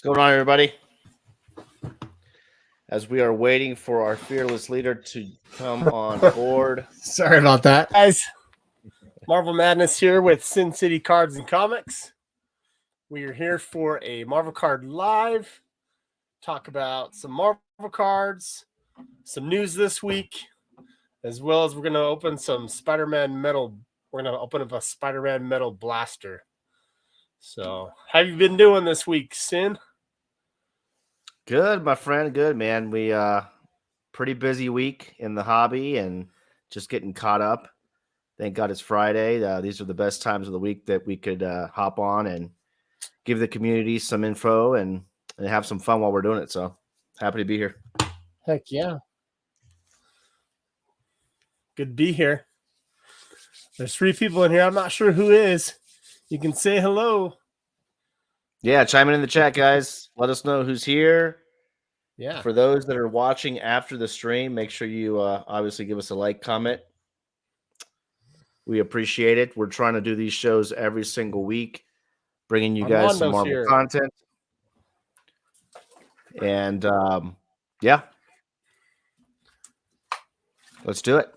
What's going on, everybody? As we are waiting for our fearless leader to come on board. Sorry about that, guys. Marvel Madness here with Sinscity Cards and Comics. We are here for a Marvel Card Live. Talk about some Marvel cards, some news this week, as well as we're going to open some Spider-Man metal. We're going to open up a Spider-Man metal blaster. So, how have you been doing this week, Sin? Good, my friend. Good, man. We pretty busy week in the hobby and just getting caught up. Thank God it's Friday. These are the best times of the week that we could hop on and give the community some info and have some fun while we're doing it. So happy to be here. Heck yeah. Good to be here. There's 3 people in here. I'm not sure who is. You can say hello. Yeah, chime in the chat, guys. Let us know who's here. Yeah. For those that are watching after the stream, make sure you obviously give us a like, comment. We appreciate it. We're trying to do these shows every single week, bringing you guys some Marvel content. And yeah, let's do it.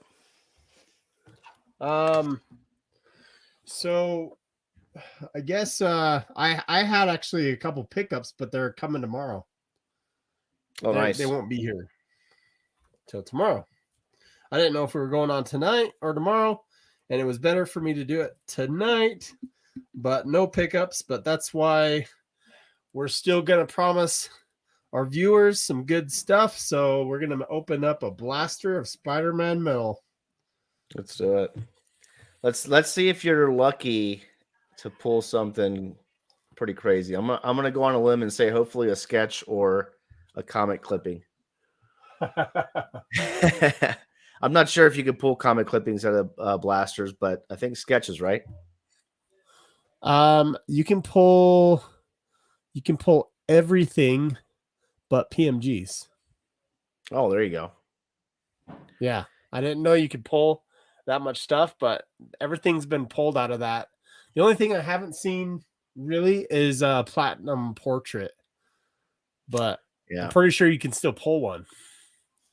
So I guess I had actually a couple pickups, but they're coming tomorrow. Oh, nice. They won't be here till tomorrow. I didn't know if we were going on tonight or tomorrow, and it was better for me to do it tonight, but no pickups. But that's why we're still going to promise our viewers some good stuff. So we're going to open up a blaster of Spider-Man metal. Let's do it. Let's see if you're lucky to pull something pretty crazy. I'm gonna go on a limb and say hopefully a sketch or a comic clipping. I'm not sure if you could pull comic clippings out of blasters, but I think sketches, right? You can pull everything but PMGs. Oh, there you go. Yeah, I didn't know you could pull that much stuff, but everything's been pulled out of that. The only thing I haven't seen really is a platinum portrait, but yeah, I'm pretty sure you can still pull one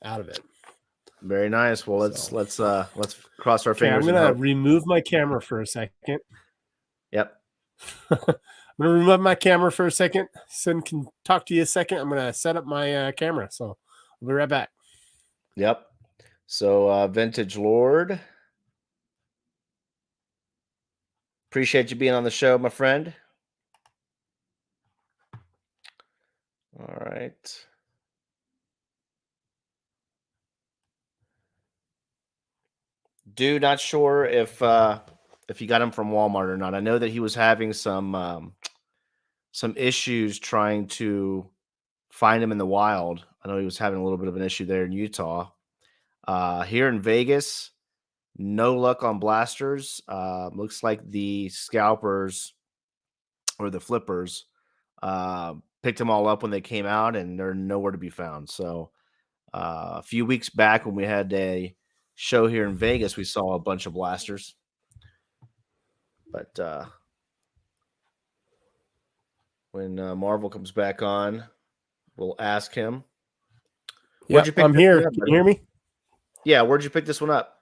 out of it. Very nice. Well, let's cross our fingers. I'm gonna remove my camera for a second. Yep. I'm gonna remove my camera for a second. Sin can talk to you a second. I'm gonna set up my camera, so I'll be right back. Yep. So, Vintage Lord, appreciate you being on the show, my friend. All right. Dude, not sure if you got him from Walmart or not. I know that he was having some issues trying to find him in the wild. I know he was having a little bit of an issue there in Utah. Here in Vegas, no luck on blasters. Looks like the scalpers or the flippers picked them all up when they came out, and they're nowhere to be found. So a few weeks back when we had a show here in Vegas, we saw a bunch of blasters. But when Marvel comes back on, we'll ask him. Yeah, I'm here. Can you hear me? Yeah, where'd you pick this one up?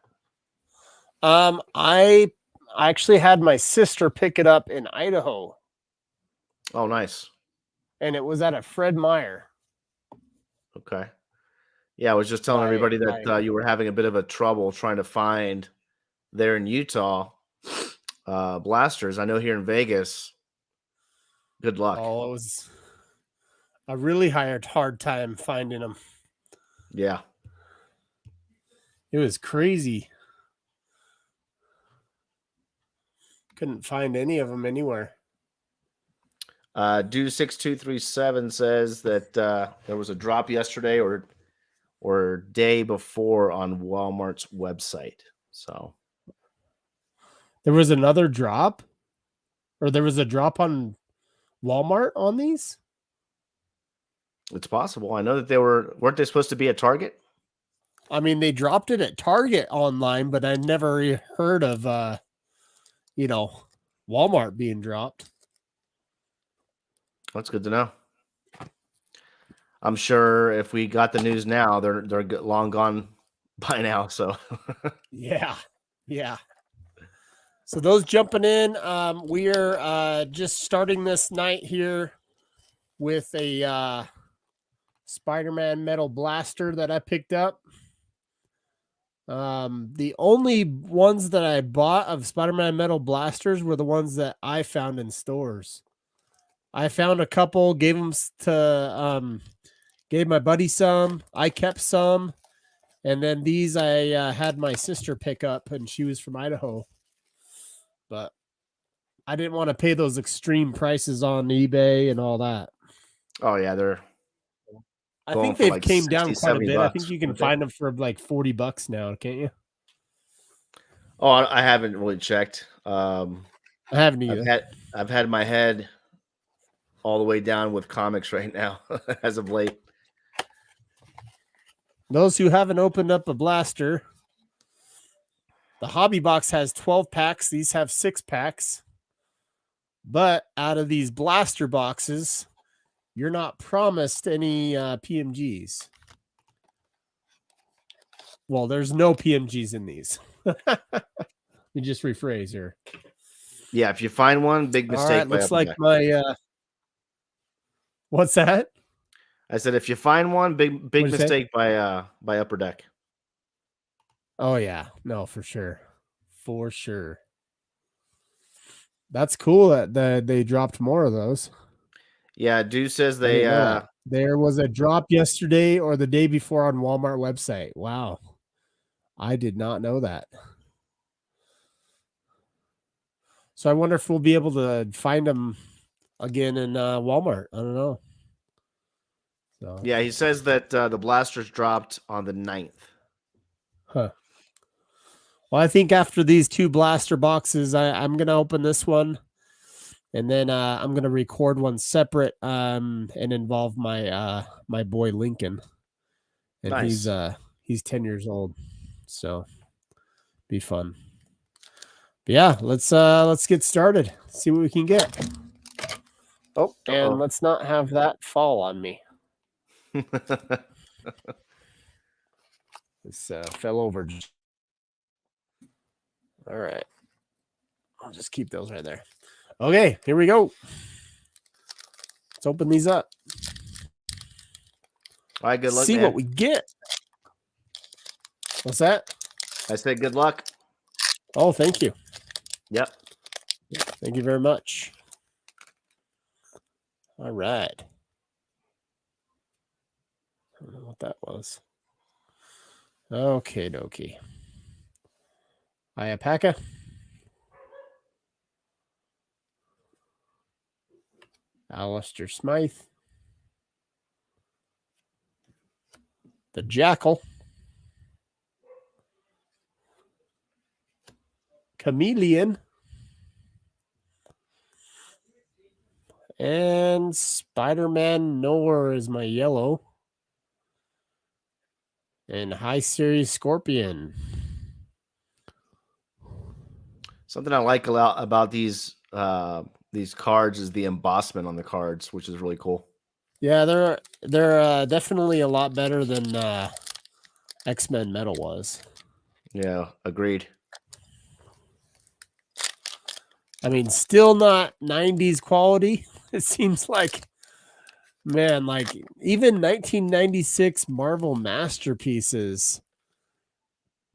I actually had my sister pick it up in Idaho. Oh, nice. And it was at a Fred Meyer. Okay. Yeah, I was just telling everybody that you were having a bit of a trouble trying to find there in Utah blasters. I know here in Vegas, good luck. Oh, it was a really hard time finding them. Yeah. It was crazy. Couldn't find any of them anywhere. Do6237 says that there was a drop yesterday or day before on Walmart's website. So there was another drop, or there was a drop on Walmart on these. It's possible. I know that weren't they supposed to be at Target? I mean, they dropped it at Target online, but I never heard of Walmart being dropped. That's good to know. I'm sure if we got the news now, they're long gone by now. So Yeah. Yeah. So those jumping in, we are just starting this night here with a Spider-Man metal blaster that I picked up. The only ones that I bought of Spider-Man metal blasters were the ones that I found in stores. I found a couple, gave them to gave my buddy some. I kept some, and then these I had my sister pick up, and she was from Idaho. But I didn't want to pay those extreme prices on eBay and all that. oh yeah, they're I going think for they've like came 60, down quite a 70 bit. I think bucks. you can Aren't they? find them for like $40 now, can't you? Oh, I haven't really checked. I haven't I've either. had I've had my head all the way down with comics right now as of late. Those who haven't opened up a blaster, the hobby box has 12 packs. These have 6 packs. But out of these blaster boxes, you're not promised any PMGs. Well, there's no PMGs in these. Let me just rephrase here. Yeah, if you find one, big All mistake right, by looks Upper like Deck. my what's that? I said if you find one, What'd big you say? mistake by Upper Deck. Oh yeah, no, for sure. For sure. That's cool that they dropped more of those. Yeah, dude says I they didn't know that. There was a drop yesterday or the day before on Walmart website. Wow. I did not know that. So I wonder if we'll be able to find them again in Walmart. I don't know. So, yeah, he says that the blasters dropped on the 9th. huh. Well, I think after these 2 blaster boxes, I'm gonna open this one, and then I'm gonna record one separate and involve my my boy Lincoln, and Nice. he's 10 years old, so be fun. But yeah, let's get started. See what we can get. Oh, and let's not have that fall on me. This fell over. All right. I'll just keep those right there. Okay, here we go. Let's open these up. All right, good luck. See man. what we get. What's that? I said good luck. Oh, thank you. Yep. Thank you very much. All right. I don't know what that was. Okay, dokie. Iapaka. Alistair Smythe. The Jackal. Chameleon. And Spider-Man Nowhere is my yellow. And High Series Scorpion. Something I like a lot about these cards is the embossment on the cards, which is really cool. Yeah, they're definitely a lot better than X-Men Metal was. Yeah, agreed. I mean, still not 90s quality. It seems like, man, like even 1996 Marvel masterpieces,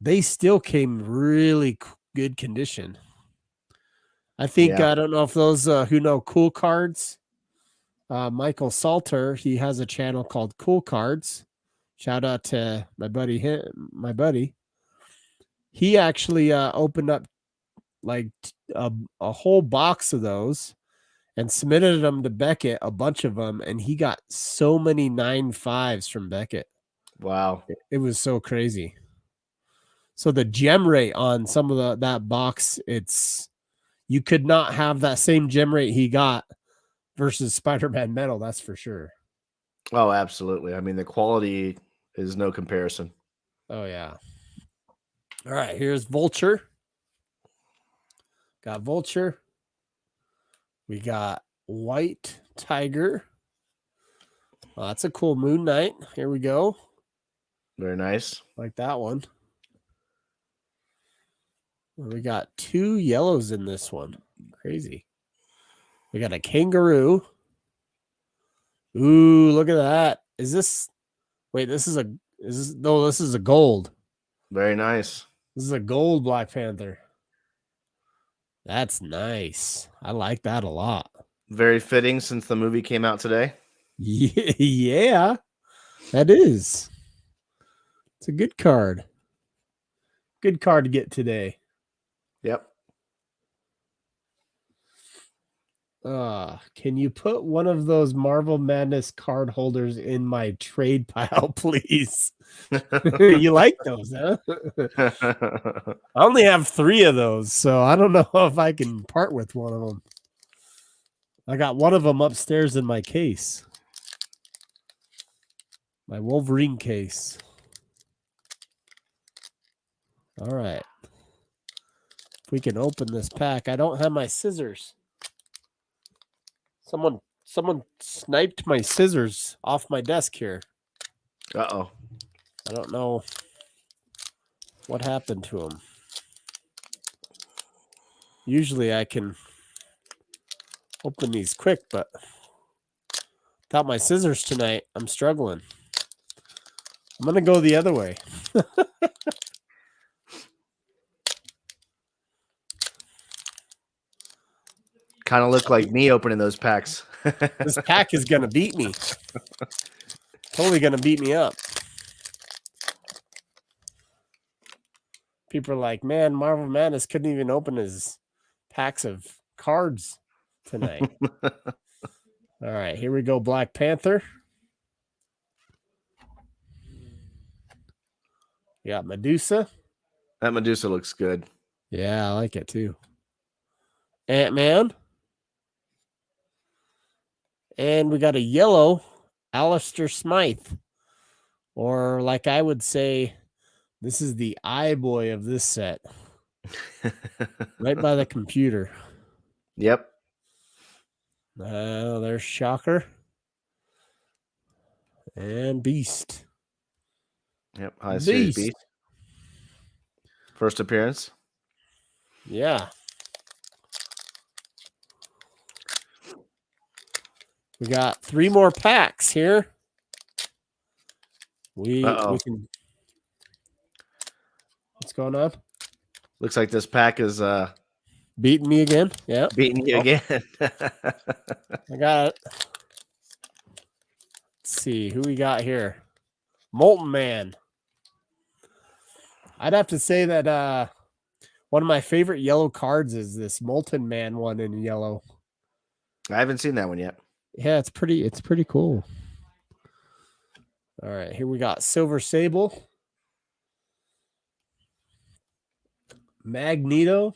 they still came really good condition. I think, Yeah. I don't know if those who know Cool Cards, Michael Salter, he has a channel called Cool Cards. Shout out to my buddy. He actually opened up like a whole box of those and submitted them to Beckett, a bunch of them, and he got so many 9.5s from Beckett. Wow. It was so crazy. So the gem rate on some of that box, you could not have that same gem rate he got versus Spider-Man Metal, that's for sure. Oh, absolutely. I mean, the quality is no comparison. Oh yeah. All right, here's Vulture. Got Vulture. We got White Tiger. Well, that's a cool Moon Knight. Here we go. Very nice. Like that one. We got 2 yellows in this one. Crazy. We got a kangaroo. Ooh, look at that. Is this this is a gold. Very nice. This is a gold Black Panther. That's nice. I like that a lot. Very fitting since the movie came out today. Yeah, that is. It's a good card. Good card to get today. Yep. Can you put one of those Marvel Madness card holders in my trade pile, please? You like those, huh? I only have 3 of those, so I don't know if I can part with one of them. I got one of them upstairs in my case. My Wolverine case. All right. If we can open this pack. I don't have my scissors. Someone sniped my scissors off my desk here. Uh-oh. I don't know what happened to them. Usually I can open these quick, but without my scissors tonight, I'm struggling. I'm going to go the other way. Kind of look like me opening those packs. This pack is going to beat me. Totally going to beat me up. People are like, man, Marvel Madness couldn't even open his packs of cards tonight. All right, here we go. Black Panther. We got Medusa. That Medusa looks good. Yeah, I like it too. Ant-Man. And we got a yellow Alistair Smythe. Or like I would say, this is the eye boy of this set. Right by the computer. Yep. There's Shocker. And Beast. Yep. High Series Beast. First appearance. Yeah. We got 3 more packs here. We can. What's going on? Looks like this pack is beating me again. Yeah. Beating you again. I got it. Let's see who we got here. Molten Man. I'd have to say that one of my favorite yellow cards is this Molten Man one in yellow. I haven't seen that one yet. Yeah, it's pretty cool. All right, here we got Silver Sable. Magneto.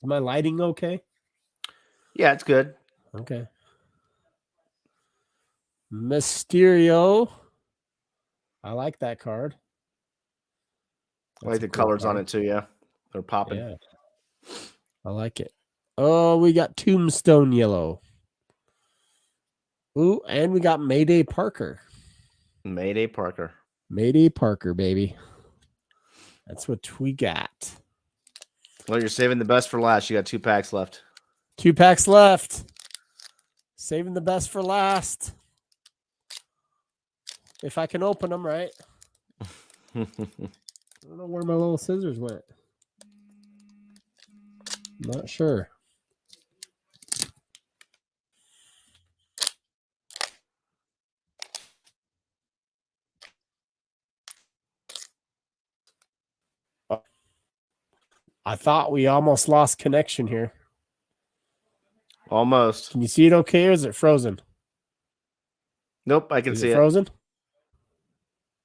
Is my lighting okay? Yeah, it's good. Okay. Mysterio. I like that card. I like the colors on it too, yeah. They're popping. Yeah. I like it. Oh, we got Tombstone Yellow. Ooh, and we got Mayday Parker. Mayday Parker. Mayday Parker, baby. That's what we got. Well, you're saving the best for last. You got 2 packs left. 2 packs left. Saving the best for last. If I can open them right. I don't know where my little scissors went. Not sure. I thought we almost lost connection here. Almost. Can you see it okay, or is it frozen? Nope, I can see it. Frozen?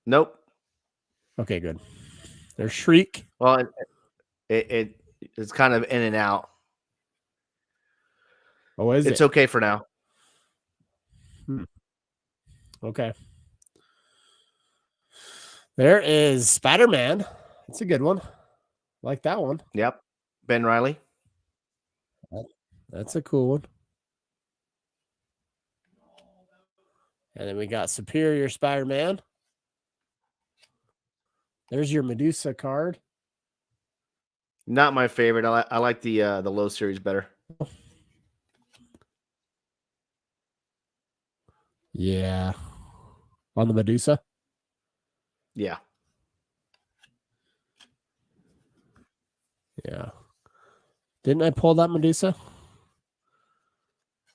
Nope. Okay, good. There's Shriek. Well, it's kind of in and out. Oh, is it? It's okay for now. Okay. There is Spider-Man. That's a good one. Like that one. Yep. Ben Reilly. That's a cool one. And then we got Superior Spider-Man. There's your Medusa card. Not my favorite. I like the low series better. Yeah. On the Medusa? Yeah. Yeah. Didn't I pull that Medusa?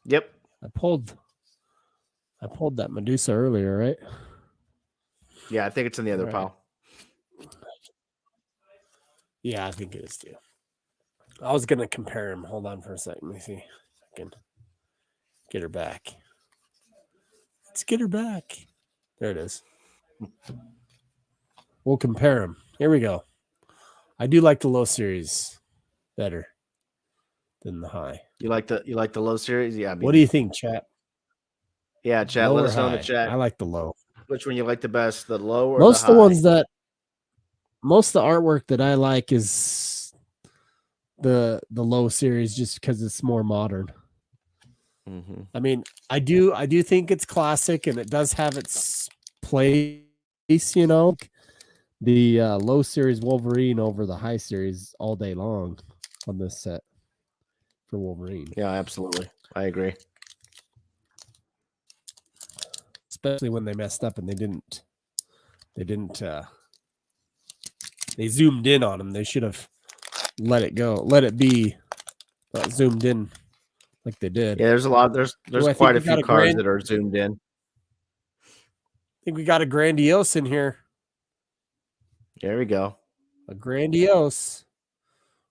Yep. I pulled that Medusa earlier, right? Yeah, I think it's in the other Right. pile. Yeah, I think it is too. I was gonna compare him. Hold on for a second. Let me see if I can get her back. Let's get her back. There it is. We'll compare them. Here we go. I do like the low series better than the high. You like the low series? Yeah. What do you think, chat? Yeah, chat. Low Let or us know in the high? chat I like the low. which one you like the best, the low or Most the of the high. most of the artwork that I like is the low series, just because it's more modern. Mm-hmm. I mean, I do think it's classic, and it does have its place. You know, the low series Wolverine over the high series all day long on this set for Wolverine. Yeah, absolutely. I agree. Especially when they messed up and they zoomed in on him. They should have let it be, not zoomed in like they did. Yeah, there's a lot. There's I quite think a we got few a cards that are zoomed in. I think we got a grandiose in here. There we go. A grandiose.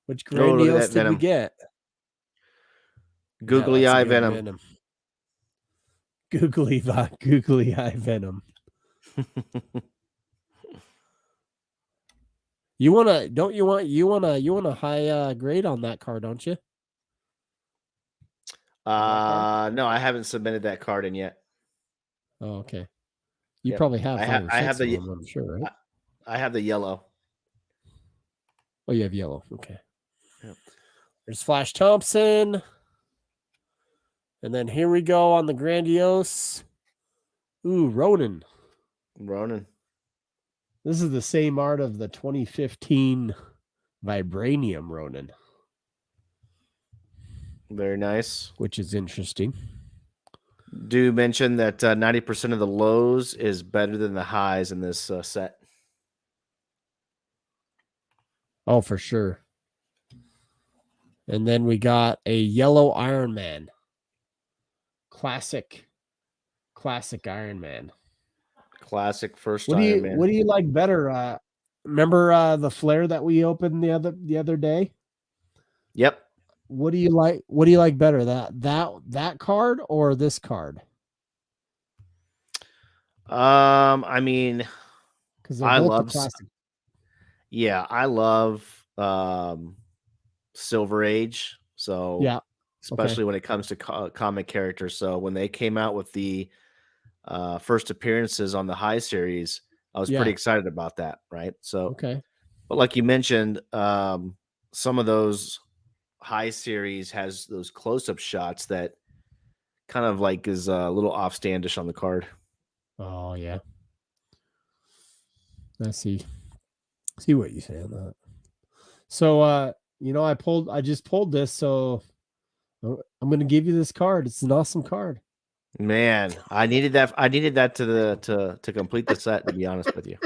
Which Oh, look at grandiose that did we Venom. get? Googly that's a eye good Venom. Googly eye Venom. You want a high grade on that card, don't you? No, I haven't submitted that card in yet. Oh, okay. You Yep. probably have I 5 or 6 have the of them, I'm sure, right? I have the yellow. Oh, you have yellow. Okay. Yep. There's Flash Thompson. And then here we go on the grandiose. Ooh, Ronin. This is the same art of the 2015 Vibranium Ronin. Very nice. Which is interesting. Do mention that 90% of the lows is better than the highs in this set. Oh, for sure. And then we got a yellow Iron Man. Classic Iron Man. Classic first Iron Man. What do you like better? Remember the flare that we opened the other day? Yep. What do you like better? That card or this card? I mean, because they're both the classic. Yeah, I love Silver Age. So yeah, especially when it comes to comic characters. So when they came out with the first appearances on the high series, I was pretty excited about that. Right. So, okay. But like you mentioned, some of those high series has those close-up shots that kind of like is a little offstandish on the card. Oh yeah. I see what you're saying. That. So I just pulled this, so I'm gonna give you this card. It's an awesome card. Man, I needed that. I needed that to complete the set. To be honest with you.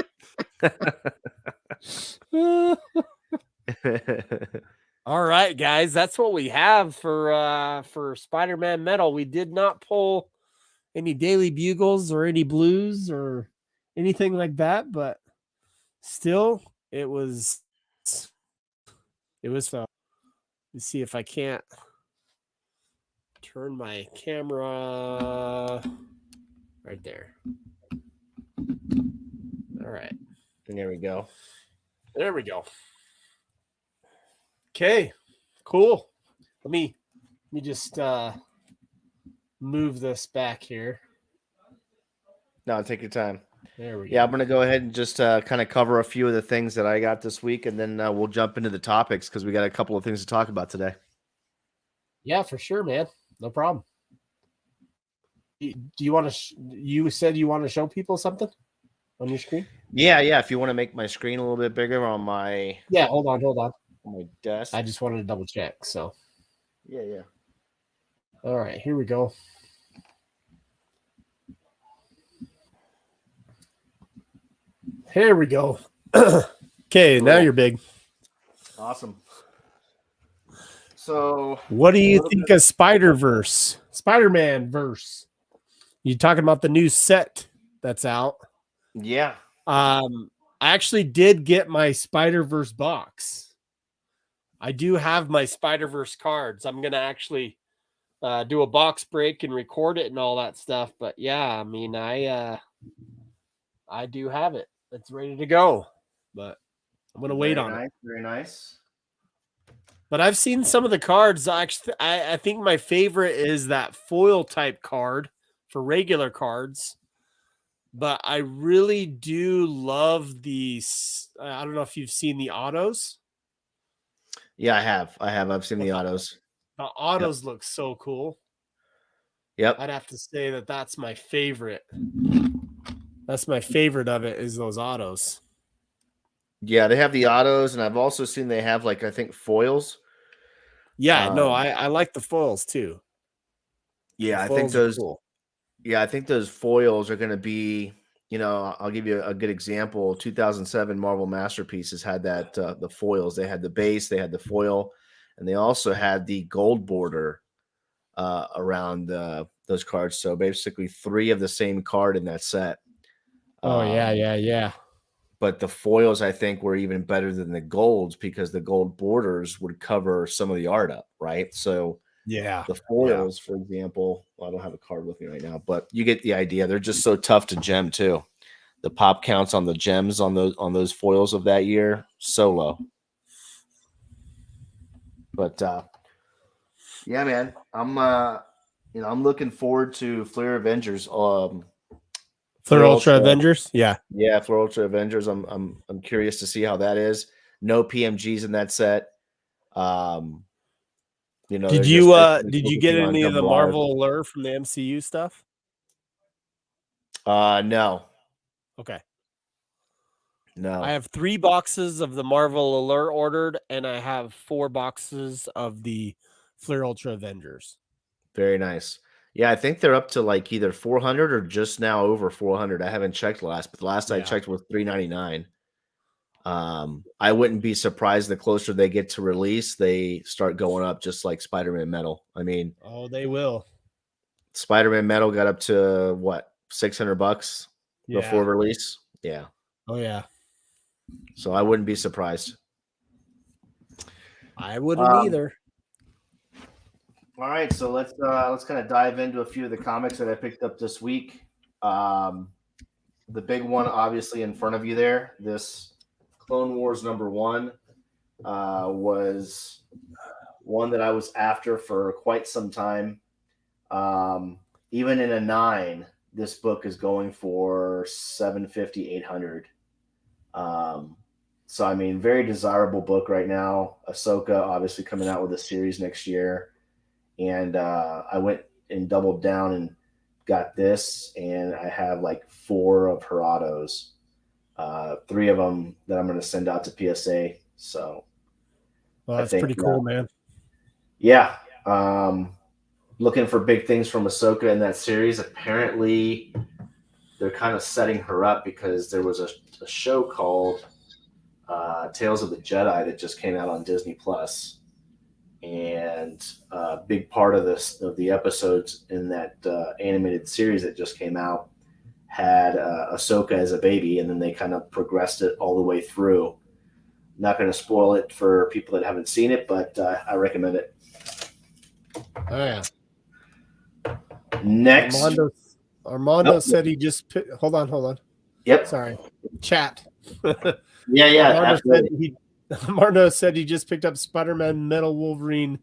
All right, guys, that's what we have for Spider-Man Metal. We did not pull any Daily Bugles or any blues or anything like that, but still, it was. Let's see if I can't turn my camera right there. All right. And there we go. Okay, cool. Let me just move this back here. No, take your time. There we go. Yeah, I'm gonna go ahead and just kind of cover a few of the things that I got this week, and then we'll jump into the topics because we got a couple of things to talk about today. Yeah, for sure, man. No problem. do you want to? You said you want to show people something on your screen. Yeah. If you want to make my screen a little bit bigger on my Hold on. desk. I just wanted to double check. So Yeah. all right, here we go. Here we go. Okay, Cool. now you're big. Awesome. So, what do you think of Spider-Verse? Spider-Man verse? You talking about the new set that's out? Yeah. I actually did get my Spider-Verse box. I do have my Spider-Verse cards. I'm gonna actually do a box break and record it and all that stuff. But yeah, I mean, I do have it. It's ready to go. But I'm gonna wait on it. Very nice. But I've seen some of the cards. Actually, I think my favorite is that foil type card for regular cards. But I really do love these. I don't know if you've seen the autos. Yeah, I have. I've seen the autos. The autos look so cool. Yep. I'd have to say that that's my favorite. That's my favorite of it is those autos. Yeah, they have the autos, and I've also seen they have I think foils. Yeah, no, I like the foils too. Yeah, the I think foils those. cool. Yeah, I think those foils are going to be. I'll give you a good example. 2007 Marvel Masterpieces had that the foils. They had the base, they had the foil, and they also had the gold border around those cards. So basically, 3 of the same card in that set. Oh yeah. But the foils, I think, were even better than the golds because the gold borders would cover some of the art up, right? So yeah, the foils, for example, I don't have a card with me right now, but you get the idea. They're just so tough to gem too. The pop counts on the gems on those foils of that year so low. But yeah, man, I'm looking forward to Flare Avengers. Flare Ultra Avengers, yeah, Flare Ultra Avengers. I'm curious to see how that is. No PMGs in that set. did you get any of the Marvel Allure from the MCU stuff? No. Okay. No. I have 3 boxes of the Marvel Allure ordered, and I have 4 boxes of the Flare Ultra Avengers. Very nice. Yeah, I think they're up to either 400 or just now over 400. I haven't checked but the last I checked was 399. I wouldn't be surprised the closer they get to release, they start going up just like Spider-Man Metal. I mean, they will. Spider-Man Metal got up to what, $600 before release? Yeah. Oh yeah. So I wouldn't be surprised. I wouldn't either. All right, so let's kind of dive into a few of the comics that I picked up this week. The big one, obviously, in front of you there, this Clone Wars #1 was one that I was after for quite some time. Even in a 9, this book is going for $750, $800. So I mean, very desirable book right now. Ahsoka obviously coming out with a series next year, and I went and doubled down and got this, and I have 4 of her autos. 3 of them that I'm going to send out to PSA. So, that's pretty cool, man. Yeah. Looking for big things from Ahsoka in that series. Apparently, they're kind of setting her up because there was a show called Tales of the Jedi that just came out on Disney Plus, and a big part of the episodes in that animated series that just came out had Ahsoka as a baby, and then they kind of progressed it all the way through. Not going to spoil it for people that haven't seen it, but I recommend it. Oh yeah. Next, Armando said he just hold on. Yep. Sorry. Chat. Yeah. Armando said he just picked up Spider-Man Metal Wolverine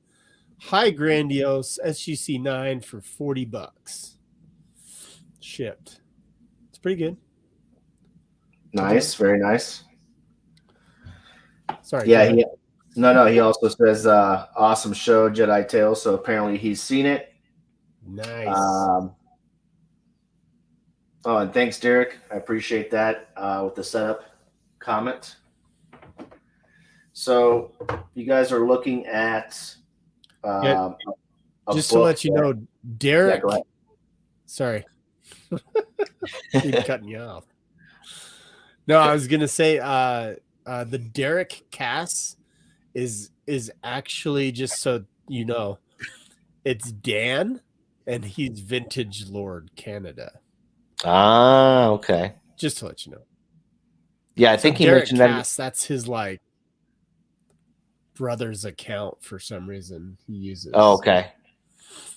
High Grandiose SGC 9 for $40. Shipped. It's pretty good. Nice, very nice. Sorry. Yeah, he also says awesome show, Jedi Tales. So apparently he's seen it. Nice. Oh, and thanks, Derek. I appreciate that with the setup comment. So, you guys are looking at Yeah, um, a just to book. let you know, Yeah, go Derek. Sorry, keep cutting you off. No, I was gonna say, the Derek Cass is actually, just so you know, it's Dan, and he's Vintage Lord Canada. Ah, okay. Just to let you know. Yeah, I So think he Derek mentioned that. Cass, that's his like brother's account for some reason he Oh, uses. okay.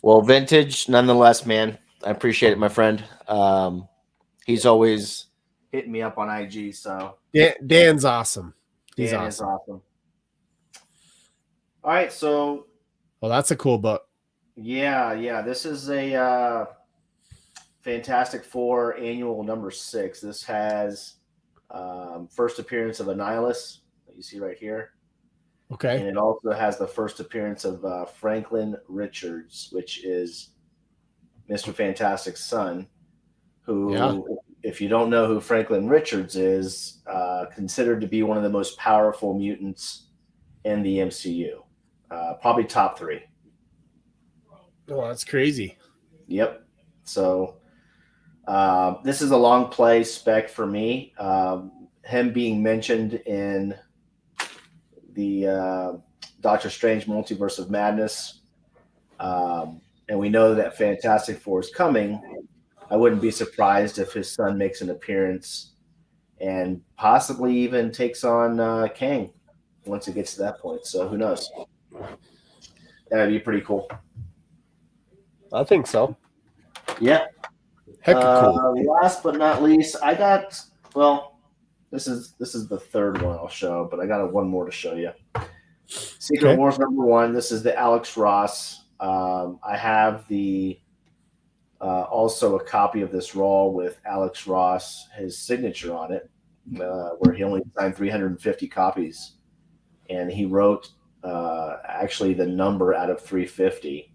Well, vintage, nonetheless, man. I appreciate it, my friend. He's always hitting me up on IG. So Dan's awesome. He's Dan is awesome. awesome. All right, so Well, that's a cool book. yeah, this is a Fantastic Four annual number 6. This has first appearance of Annihilus that you see right here, Okay. and it also has the first appearance of Franklin Richards, which is Mr. Fantastic's son. Yeah. Who, if you don't know who Franklin Richards is, considered to be one of the most powerful mutants in the MCU, probably top 3. Oh, that's crazy. Yep. So this is a long play spec for me. Him being mentioned in the Doctor Strange Multiverse of Madness, and we know that Fantastic Four is coming. I wouldn't be surprised if his son makes an appearance and possibly even takes on Kang once it gets to that point. So who knows? That would be pretty cool. I think so. Yeah. Heck of cool. Last but not least, I got this is the third one I'll show, but I got one more to show you. Secret Okay. Wars #1. This is the Alex Ross. I have the also a copy of this Raw with Alex Ross, his signature on it, where he only signed 350 copies, and he wrote actually the number out of 350,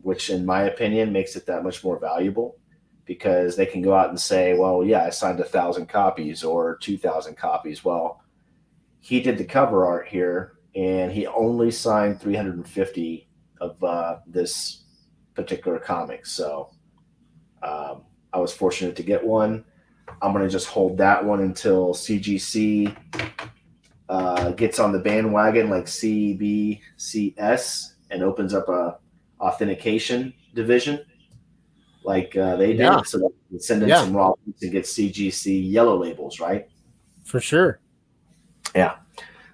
which in my opinion makes it that much more valuable because they can go out and say, well, yeah, I signed 1,000 copies or 2,000 copies. Well, he did the cover art here, and he only signed 350 of this particular comic. So I was fortunate to get one. I'm going to just hold that one until CGC gets on the bandwagon like CBCS and opens up a authentication division like they Yeah. did. So they can send in Yeah. some raw and get CGC yellow labels, right? For sure. Yeah.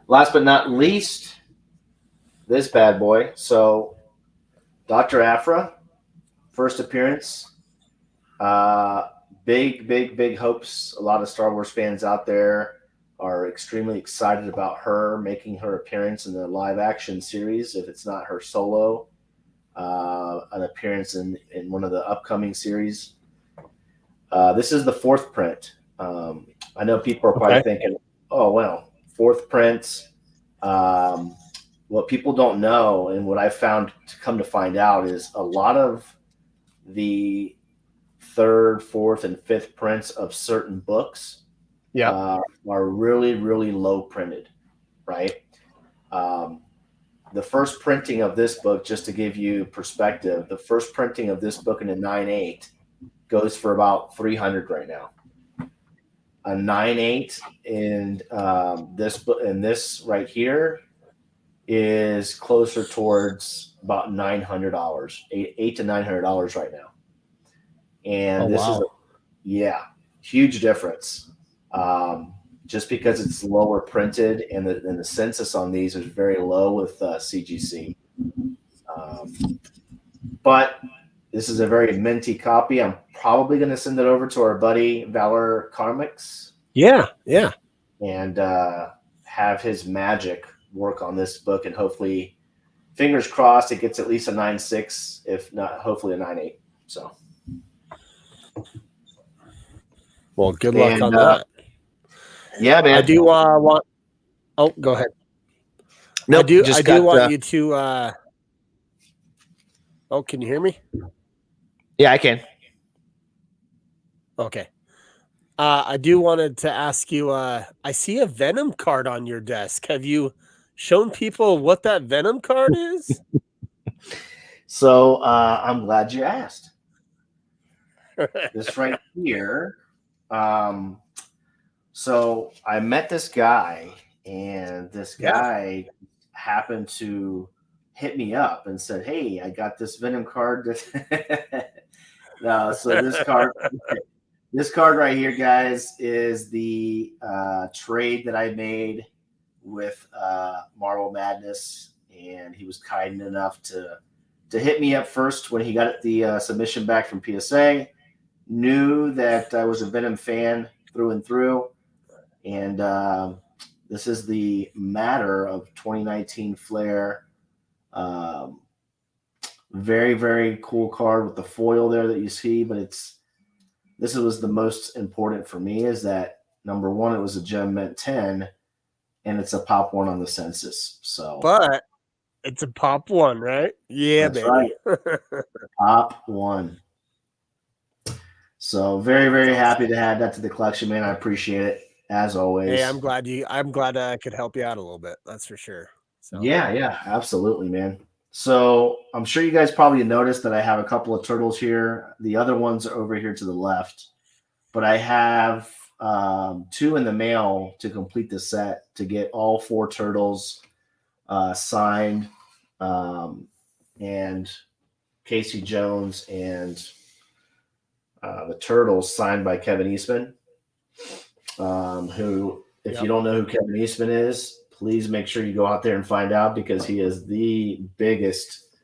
Last but not least, this bad boy. So Dr. Aphra, first appearance. Big hopes. A lot of Star Wars fans out there are extremely excited about her making her appearance in the live action series. If it's not her solo, an appearance in one of the upcoming series. This is the 4th print. I know people are probably thinking, oh, well, 4th print. What people don't know, and what I found to come to find out, is a lot of the 3rd, 4th, and 5th prints of certain books are really, really low printed, right? The first printing of this book, just to give you perspective, the first printing of this book in a 9/8 goes for about 300 right now. A 9/8 in this book, and this right here is closer towards about $900, $800 to $900 right now. And this is huge difference. Just because it's lower printed and the census on these is very low with CGC. But this is a very minty copy. I'm probably going to send it over to our buddy Valor Comics. Yeah. And have his magic work on this book, and hopefully, fingers crossed, it gets at least a 9.6, if not, hopefully a 9.8. So, well, good luck on that. Yeah, man. I do want. Oh, go ahead. No, I do want you to. Oh, can you hear me? Yeah, I can. Okay. I do wanted to ask you. I see a Venom card on your desk. Have you shown people what that Venom card is? So I'm glad you asked. This right here. Um, so I met this guy, and this Yeah. guy happened to hit me up and said, "Hey, I got this Venom card." No, so this card right here, guys, is the trade that I made with Marvel Madness, and he was kind enough to hit me up first when he got the submission back from PSA. Knew that I was a Venom fan through and through, and this is the Matter of 2019 Flair. Um, Very very cool card with the foil there that you see, but this was the most important for me is that number one, it was a gem mint 10, and it's a pop one on the census. So But it's a pop one, right? Yeah, that's right, baby. pop one. So very That's very awesome. happy to add that to the collection, man. I appreciate it as Hey, always. I'm glad I could help you out a little bit. That's for sure. So Yeah, yeah, absolutely, man. So I'm sure you guys probably noticed that I have a couple of turtles here. The other ones are over here to the left, but I have two in the mail to complete the set to get all four turtles signed, um, and Casey Jones and the Turtles signed by Kevin Eastman. Who, if you yep. don't know who Kevin Eastman is, please make sure you go out there and find out because he is the biggest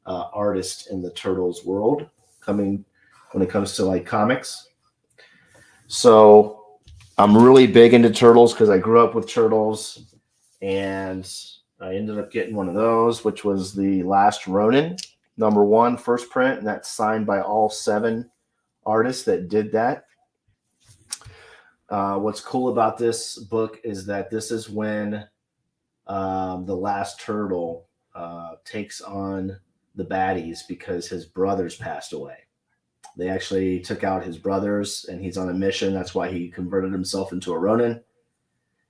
artist in the Turtles world coming when it comes to like comics. So I'm really big into Turtles because I grew up with Turtles, and I ended up getting one of those, which was the Last Ronin, number one, first print, and that's signed by all seven artists that did that. What's cool about this book is that this is when the last turtle takes on the baddies because his brothers passed away. They actually took out his brothers, and he's on a mission. That's why he converted himself into a Ronin.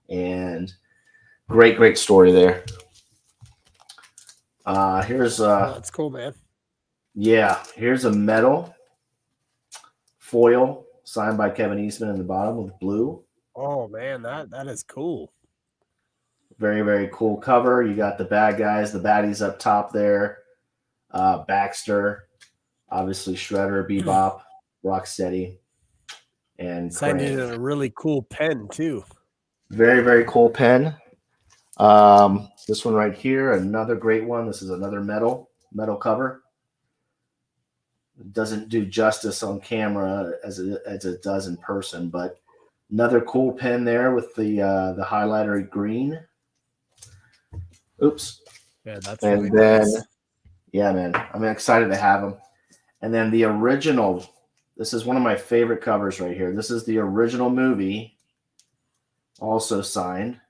And great, great story there. Here's Oh, that's cool, man. here's a metal foil signed by Kevin Eastman in the bottom with blue. Oh man, that is cool. Very, very cool cover. You got the bad guys, the baddies up top there. Baxter, obviously Shredder, Bebop, Rocksteady, and Signed it in Krang. a really cool pen too. Very, very cool pen. This one right here, another great one. This is another metal cover. It doesn't do justice on camera as it does in person, but another cool pen there with the highlighter green. Oops. Yeah, that's really And then nice. yeah, man, I'm excited to have them. And then the original, this is one of my favorite covers right here. This is the original movie, also signed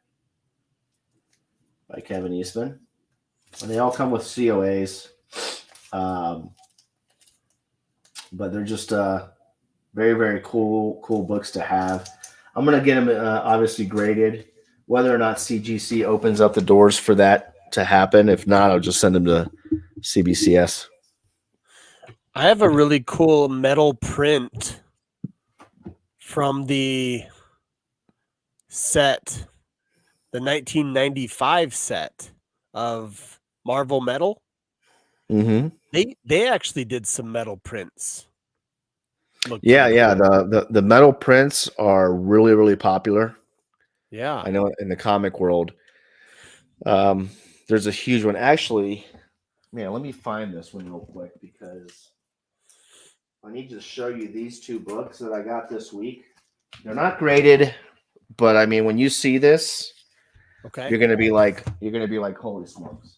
by Kevin Eastman. And they all come with COAs, um, but they're just very, very cool books to have. I'm gonna get them obviously graded. Whether or not CGC opens up the doors for that to happen, if not, I'll just send them to CBCS. I have a really cool metal print from the set, the 1995 set of Marvel Metal. Mm-hmm. They actually did some metal prints. Look Yeah, pretty yeah. cool. The metal prints are really, really popular. Yeah. I know in the comic world. Um, there's a huge one. Actually, man, let me find this one real quick because I need to show you these two books that I got this week. They're not graded, but I mean, when you see this, Okay. you're gonna be like, holy smokes.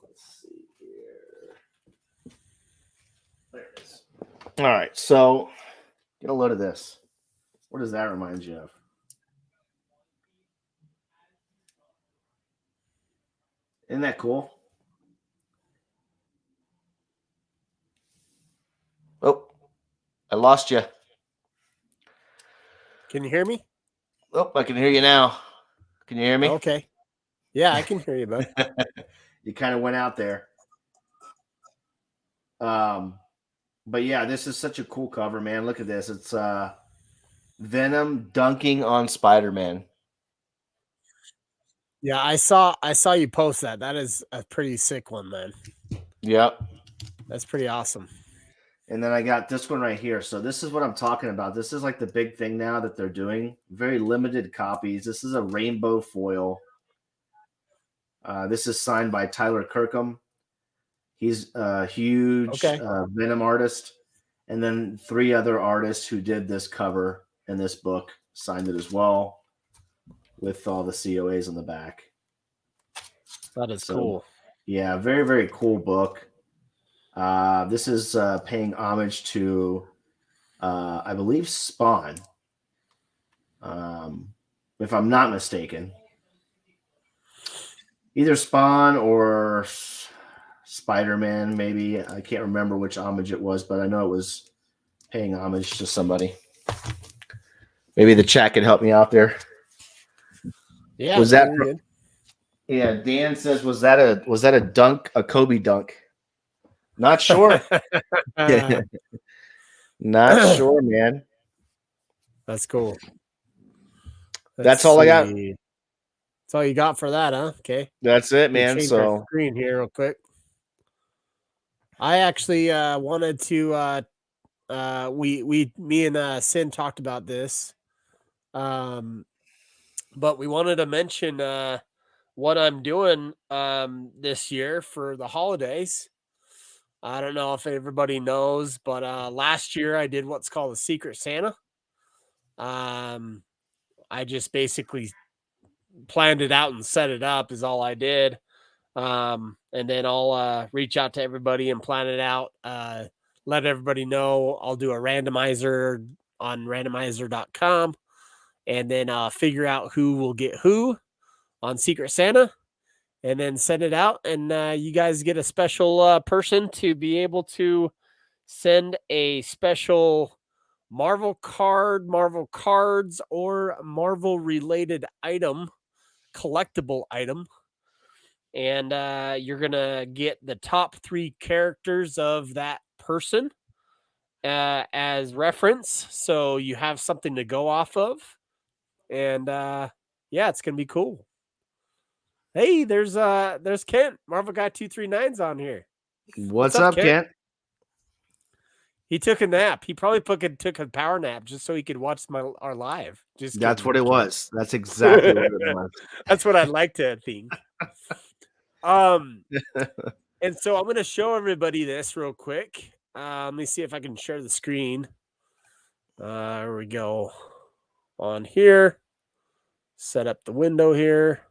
Let's see here. There it is. All right, so get a load of this. What does that remind you of? Isn't that cool? Oh, I lost you. Can you hear me? Oh, I can hear you now. Can you hear me? Okay. Yeah, I can hear you, bud. You kind of went out there. But yeah, this is such a cool cover, man. Look at this. It's Venom dunking on Spider-Man. Yeah, I saw you post that. That is a pretty sick one, man. Yep. That's pretty awesome. And then I got this one right here. So this is what I'm talking about. This is like the big thing now that they're doing. Very limited copies. This is a rainbow foil. This is signed by Tyler Kirkham. He's a huge Venom artist. And then 3 other artists who did this cover in this book signed it as well with all the COAs on the back. That is cool. Yeah, very, very cool book. This is paying homage to, I believe, Spawn, if I'm not mistaken. Either Spawn or Spider-Man, maybe. I can't remember which homage it was, but I know it was paying homage to somebody. Maybe the chat can help me out there. Yeah, was that? good. Yeah, Dan says, was that a dunk, a Kobe dunk? Not sure. Not sure, man. That's cool. That's all I got. That's all you got for that, huh? Okay. That's it, man. Change our screen here real quick. I actually wanted to me and Sin talked about this. But we wanted to mention what I'm doing this year for the holidays. I don't know if everybody knows, but last year I did what's called a Secret Santa. I just basically planned it out and set it up is all I did. And then I'll reach out to everybody and plan it out. Let everybody know. I'll do a randomizer on randomizer.com and then figure out who will get who on Secret Santa and then send it out. And you guys get a special person to be able to send a special Marvel card, Marvel cards, or Marvel related item, collectible item. And you're going to get the top 3 characters of that person as reference. So you have something to go off of. And yeah, it's going to be cool. Hey, there's Kent. Marvel Guy 239's on here. What's up, Kent? He took a nap. He probably took a power nap just so he could watch our live. Just that's kidding. What it was. That's exactly what it was. That's what I'd like to think. And so I'm going to show everybody this real quick. Let me see if I can share the screen. Here we go. On here. Set up the window here.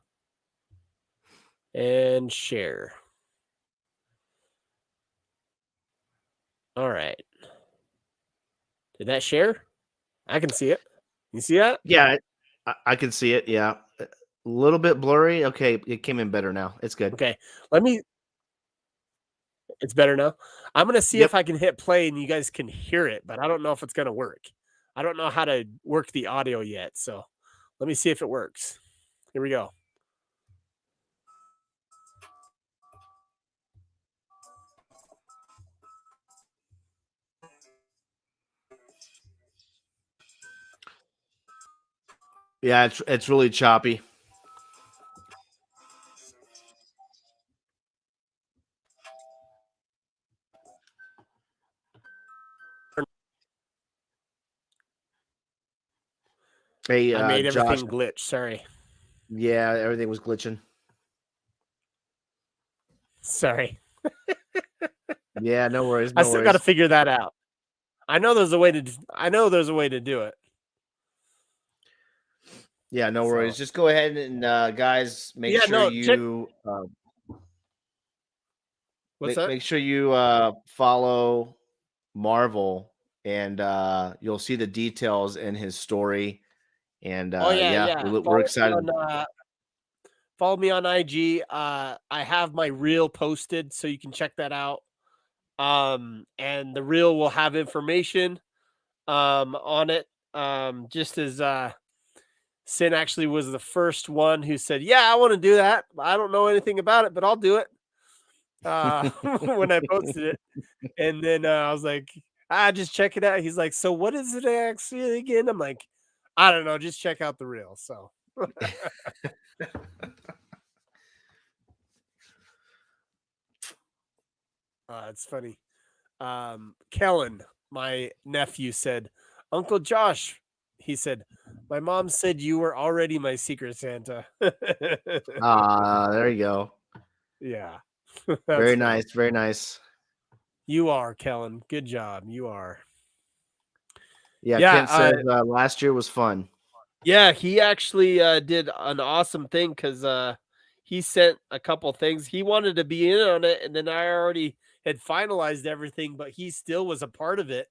And share. All right. Did that share? I can see it. You see that? Yeah, I can see it. Yeah. A little bit blurry. Okay, it came in better now. It's good. Okay. It's better now. I'm going to see if I can hit play and you guys can hear it, but I don't know if it's going to work. I don't know how to work the audio yet. So let me see if it works. Here we go. Yeah, it's really choppy. Hey, I made Josh. everything glitch. Sorry. Yeah, everything was glitching. Sorry. Yeah, no worries. I still got to figure that out. I know there's a way to do it. Yeah, no worries. Just go ahead and guys, make sure you make sure you follow Marvel and you'll see the details in his story. And we're excited. Follow me on IG. I have my reel posted, so you can check that out. And the reel will have information on it. Just as Sin actually was the first one who said, "Yeah, I want to do that. I don't know anything about it, but I'll do it." When I posted it, and then I was like, just check it out." He's like, "So what is it actually again?" I'm like, "I don't know. Just check out the reel." So it's funny. Kellen, my nephew, said, "Uncle Josh," he said, "my mom said you were already my secret Santa." There you go. Yeah, Very that's funny. nice. Very nice. You are, Kellen. Good job. You are. Yeah, Yeah, Kent says last year was fun. yeah, he actually did an awesome thing because he sent a couple things. He wanted to be in on it, and then I already had finalized everything, but he still was a part of it,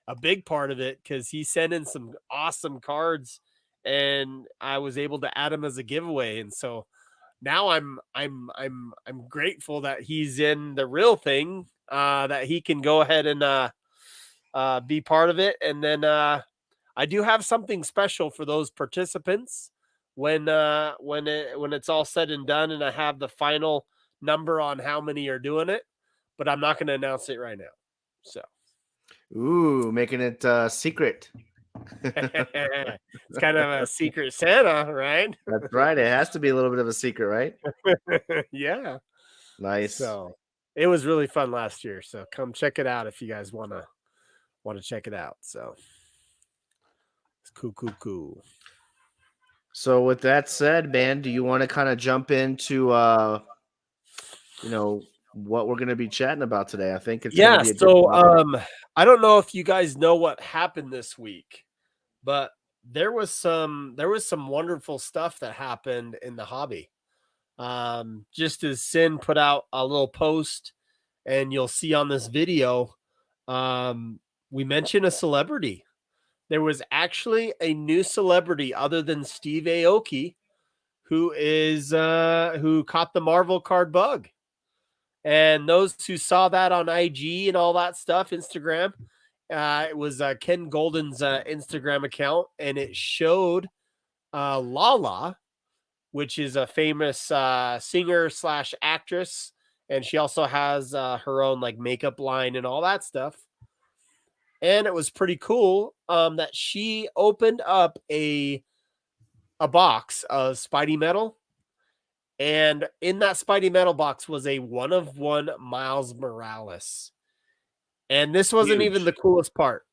a big part of it, because he sent in some awesome cards, and I was able to add him as a giveaway. And so now I'm grateful that he's in the real thing, that he can go ahead and be part of it. And then I do have something special for those participants when it's all said and done, and I have the final number on how many are doing it, but I'm not going to announce it right now. So Ooh, making it secret. it's kind of a secret Santa, right? That's right. It has to be a little bit of a secret, right? Yeah. Nice. So it was really fun last year. So come check it out if you guys want to check it out. So it's cool. So with that said, man, do you want to kind of jump into what we're going to be chatting about today? I think it's going to Yeah. be a good So topic. I don't know if you guys know what happened this week, but there was some wonderful stuff that happened in the hobby. Just as Sin put out a little post, and you'll see on this video, we mentioned a celebrity. There was actually a new celebrity other than Steve Aoki who caught the Marvel card bug. And those who saw that on IG and all that stuff, Instagram, it was Ken Golden's Instagram account, and it showed Lala, which is a famous singer slash actress, and she also has her own like makeup line and all that stuff. And it was pretty cool that she opened up a box of Spidey metal, and in that Spidey metal box was a 1 of 1 Miles Morales. And this wasn't even Huge. the coolest part.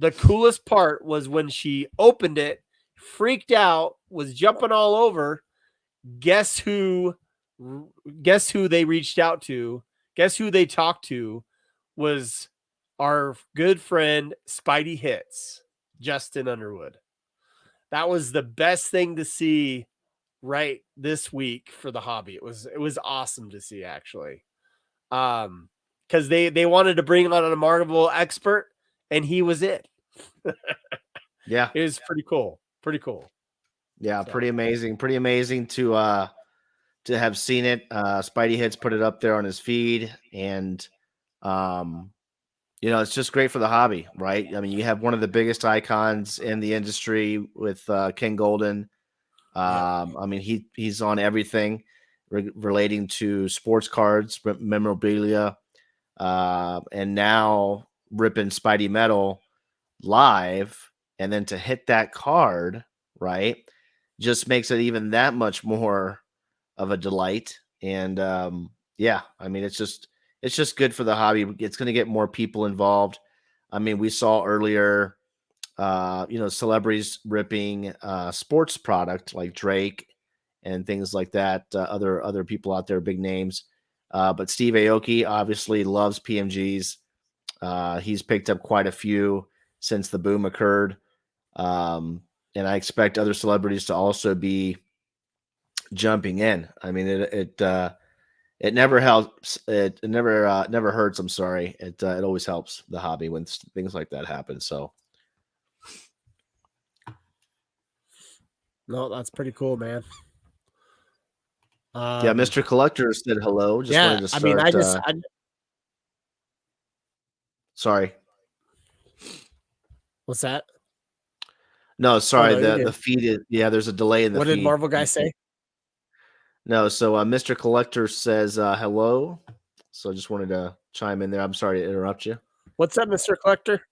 The coolest part was when she opened it, freaked out, was jumping all over. Guess who? Guess who they reached out to? Guess who they talked to? Was our good friend Spidey Hits, Justin Underwood. That was the best thing to see right this week for the hobby. It was awesome to see, actually. Because they wanted to bring on a Marvel expert, and he was it. Yeah. It was pretty cool. Pretty cool. Yeah, So pretty amazing. Pretty amazing to have seen it. Spidey Hits put it up there on his feed, and um it's just great for the hobby, right? I mean, you have one of the biggest icons in the industry with Ken Golden. yeah. I mean, he's on everything relating to sports cards, memorabilia, and now ripping Spidey Metal live, and then to hit that card, right, just makes it even that much more of a delight. And yeah, I mean, it's just good for the hobby. It's going to get more people involved. I mean, we saw earlier, celebrities ripping sports product like Drake and things like that. Other people out there, big names. But Steve Aoki obviously loves PMGs. He's picked up quite a few since the boom occurred. And I expect other celebrities to also be jumping in. I mean, it never helps. It never hurts. I'm sorry. It always helps the hobby when things like that happen. So No, that's pretty cool, man. yeah, Mr. Collector said hello. Just Yeah, wanted to I mean, start. Sorry. What's that? No, Oh sorry, no, you're the good. feed is there's a delay in the What did feed. Marvel guy say? No, so, Mr. Collector says, "Hello." So I just wanted to chime in there. I'm sorry to interrupt you. What's up, Mr. Collector?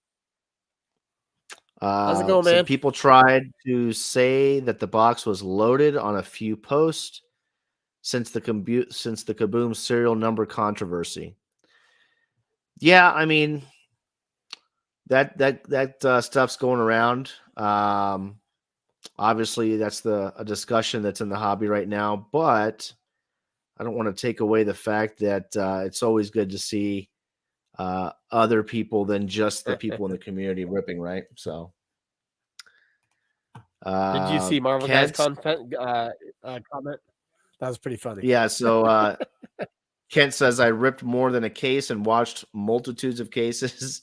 How's it going, Some man? people tried to say that the box was loaded on a few posts since the Kaboom serial number controversy. Yeah, I mean, that stuff's going around. Obviously, that's a discussion that's in the hobby right now, but I don't want to take away the fact that it's always good to see other people than just the people in the community ripping, right? So, Did you see Marvel guy's Kent, comment? That was pretty funny. yeah. So Kent says I ripped more than a case and watched multitudes of cases,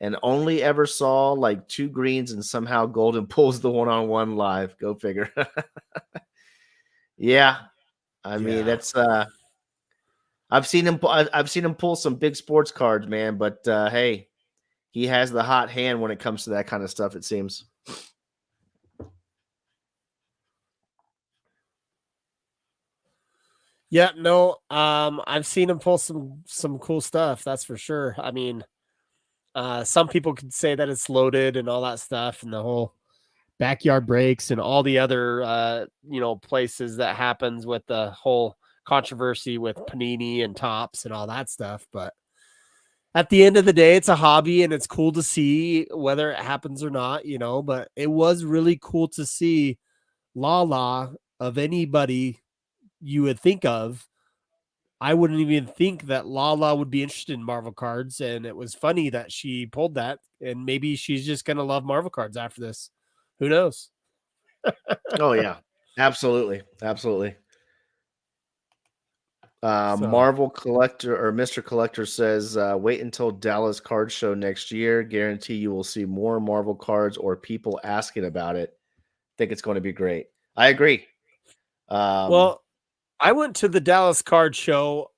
and only ever saw like 2 greens, and somehow Golden pulls the one-on-one live. Go figure. Yeah, I mean Yeah. that's I've seen him pull some big sports cards, man. But hey, he has the hot hand when it comes to that kind of stuff. It seems. Yeah, no, I've seen him pull some cool stuff, that's for sure. I mean, some people could say that it's loaded and all that stuff and the whole backyard breaks and all the other places that happens with the whole controversy with Panini and Tops and all that stuff, but at the end of the day, it's a hobby and it's cool to see whether it happens or not, but it was really cool to see Lala of anybody you would think of. I wouldn't even think that Lala would be interested in Marvel cards, and it was funny that she pulled that, and maybe she's just gonna love Marvel cards after this. Who knows? Oh yeah, absolutely, absolutely. So, Marvel Collector or Mr. Collector says, wait until Dallas Card Show next year. Guarantee you will see more Marvel cards or people asking about it. Think it's going to be great. I agree. Um, well, I went to the Dallas Card Show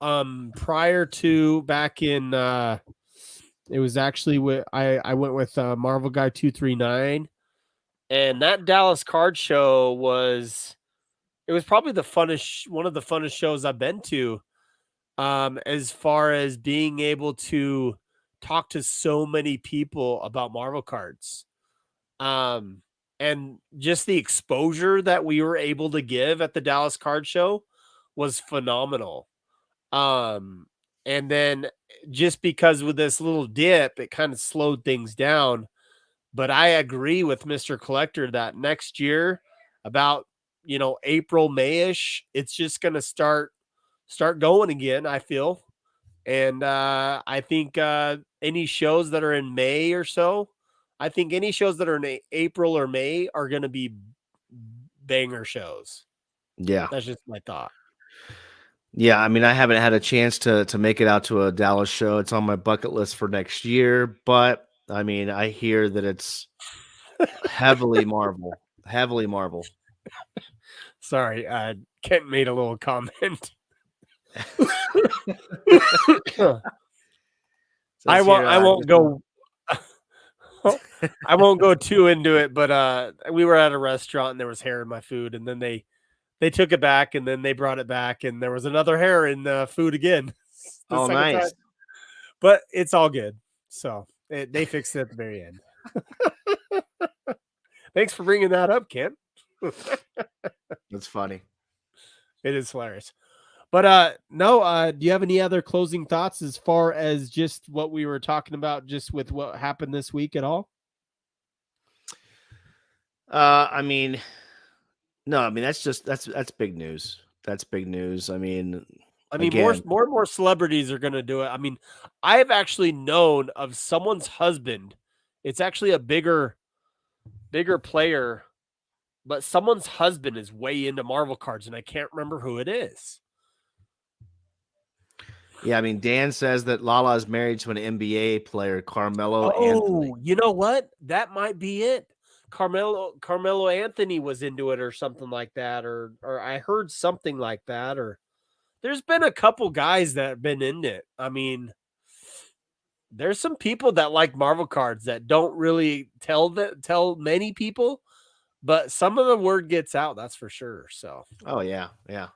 prior to back in it was actually with I went with Marvel Guy 239, and that Dallas Card Show was it was probably the funnest one of the funnest shows I've been to, as far as being able to talk to so many people about Marvel cards. Um, and just the exposure that we were able to give at the Dallas Card Show was phenomenal. Um, and then just because with this little dip, it kind of slowed things down. But I agree with Mr. Collector that next year, about April, Mayish, it's just gonna start going again, I feel. And I think any shows that are in May or so, I think any shows that are in April or May are going to be banger shows. yeah, That's just my thought. yeah. I mean, I haven't had a chance to make it out to a Dallas show. It's on my bucket list for next year, but I mean, I hear that it's heavily Marvel, heavily Marvel. Sorry, Kent made a little comment. Says here, I won't go I won't go too into it, but we were at a restaurant and there was hair in my food, and then they took it back and then they brought it back and there was another hair in the food again the oh, second time. nice. But it's all good. So they fixed it at the very end. Thanks for bringing that up, Ken. That's funny. It is hilarious. But no, do you have any other closing thoughts as far as just what we were talking about, just with what happened this week at all? I mean, no, I mean that's big news. That's big news. I mean, I mean, again, more and more celebrities are going to do it. I mean, I have actually known of someone's husband. It's actually a bigger player, but someone's husband is way into Marvel cards, and I can't remember who it is. yeah, I mean, Dan says that Lala is married to an NBA player, Carmelo Anthony. Oh, you know what? That might be it. Carmelo Anthony was into it or something like that, or I heard something like that, or there's been a couple guys that have been in it. I mean, there's some people that like Marvel cards that don't really tell many people, but some of the word gets out. That's for sure. So Oh yeah, yeah.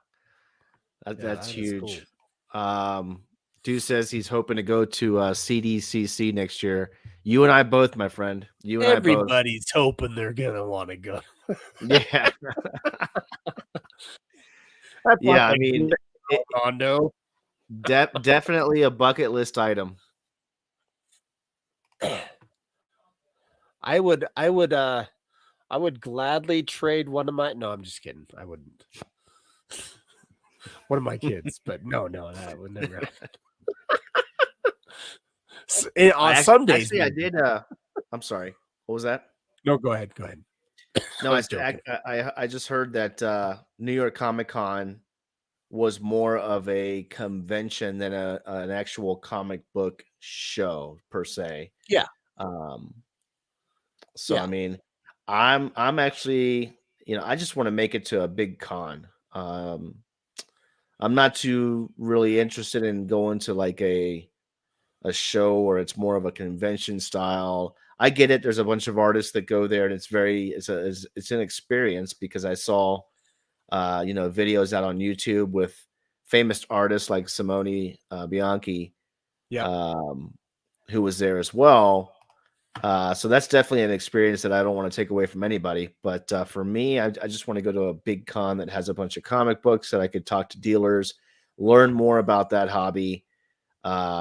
yeah, That's that is cool. huge. Dude says he's hoping to go to CDCC next year. You and I both, my friend. You and I both. Everybody's hoping they're gonna want to go. Yeah, That's like yeah. I a mean, good it, condo. definitely a bucket list item. I would gladly trade one of my. No, I'm just kidding. I wouldn't. One of my kids, but no, that would never happen. I On some days, I maybe. did. I'm sorry. What was that? No, go ahead. Go ahead. No, I was joking. I just heard that New York Comic Con was more of a convention than an actual comic book show per se. Yeah, Um, so I yeah, mean, I'm actually, I just want to make it to a big con. I'm not too really interested in going to like a show where it's more of a convention style. I get it. There's a bunch of artists that go there, and it's an experience because I saw videos out on YouTube with famous artists like Simone Bianchi, yep. um, who was there as well. So that's definitely an experience that I don't want to take away from anybody. But for me, I just want to go to a big con that has a bunch of comic books that I could talk to dealers, learn more about that hobby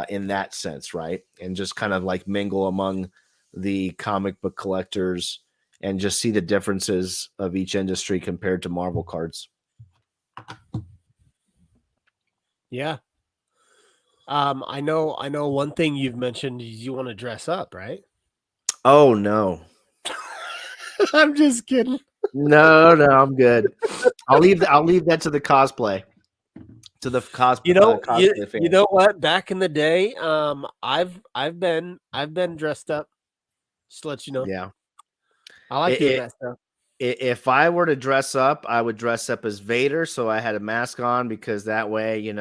in that sense, right? And just kind of like mingle among the comic book collectors and just see the differences of each industry compared to Marvel cards. Yeah. I know one thing you've mentioned is you want to dress up, right? Oh no. I'm just kidding. No, I'm good. I'll leave that to the cosplay. To the cosplay You fans. know what? Back in the day, I've been dressed up. Just to let you know, Yeah. I like It, doing it, that stuff. if I were to dress up, I would dress up as Vader, so I had a mask on because that way,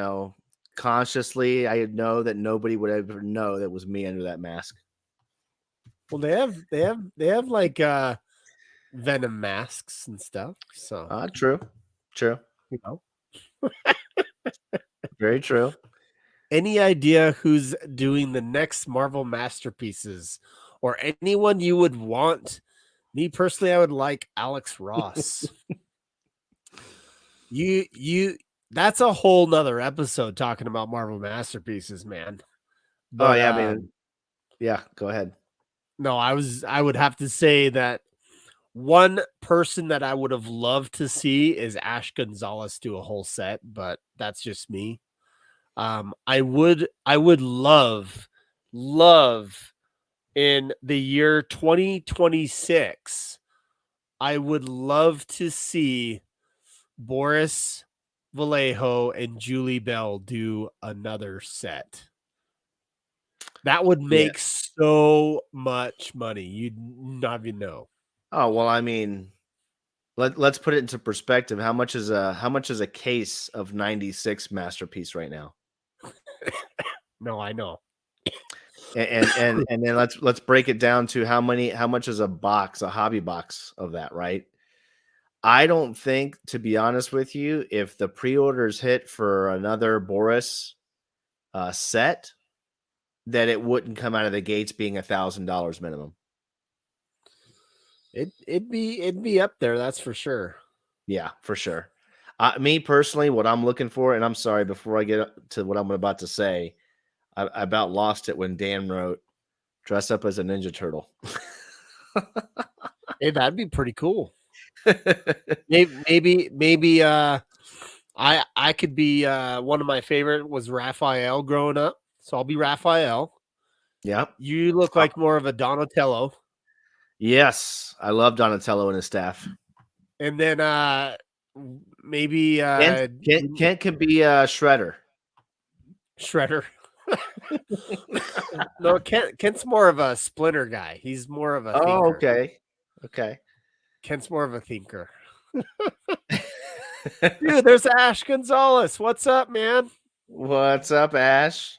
consciously, I know that nobody would ever know that was me under that mask. Well, they have like Venom masks and stuff. So True, true, you know, very true. any idea who's doing the next Marvel masterpieces, or anyone you would want? Me personally, I would like Alex Ross. You that's a whole nother episode talking about Marvel masterpieces, man. Oh But yeah, I mean, yeah. Go ahead. no, I would have to say that one person that I would have loved to see is Ash Gonzalez do a whole set, but that's just me. I would love in the year 2026, I would love to see Boris Vallejo and Julie Bell do another set. That would Yeah. make so much money. You'd not even know. Oh well, I mean, let's put it into perspective. How much is a case of '96 masterpiece right now? No, I know. And then let's break it down to how much is a hobby box of that, right? I don't think, to be honest with you, if the pre-orders hit for another Boris set, that it wouldn't come out of the gates being $1,000 minimum. It'd be up there, that's for sure. Yeah, for sure. Me personally, what I'm looking for, and I'm sorry, before I get to what I'm about to say, I about lost it when Dan wrote, "Dress up as a Ninja Turtle." Hey, that'd be pretty cool. Maybe I could be one of my favorite was Raphael growing up. So I'll be Raphael. Yep. You look like more of a Donatello. Yes, I love Donatello and his staff. And then maybe Kent can be Shredder. Shredder. No, Kent's more of a splinter guy. He's more of a Oh, thinker. okay. Okay. Kent's more of a thinker. Dude, there's Ash Gonzalez. What's up, man? What's up, Ash?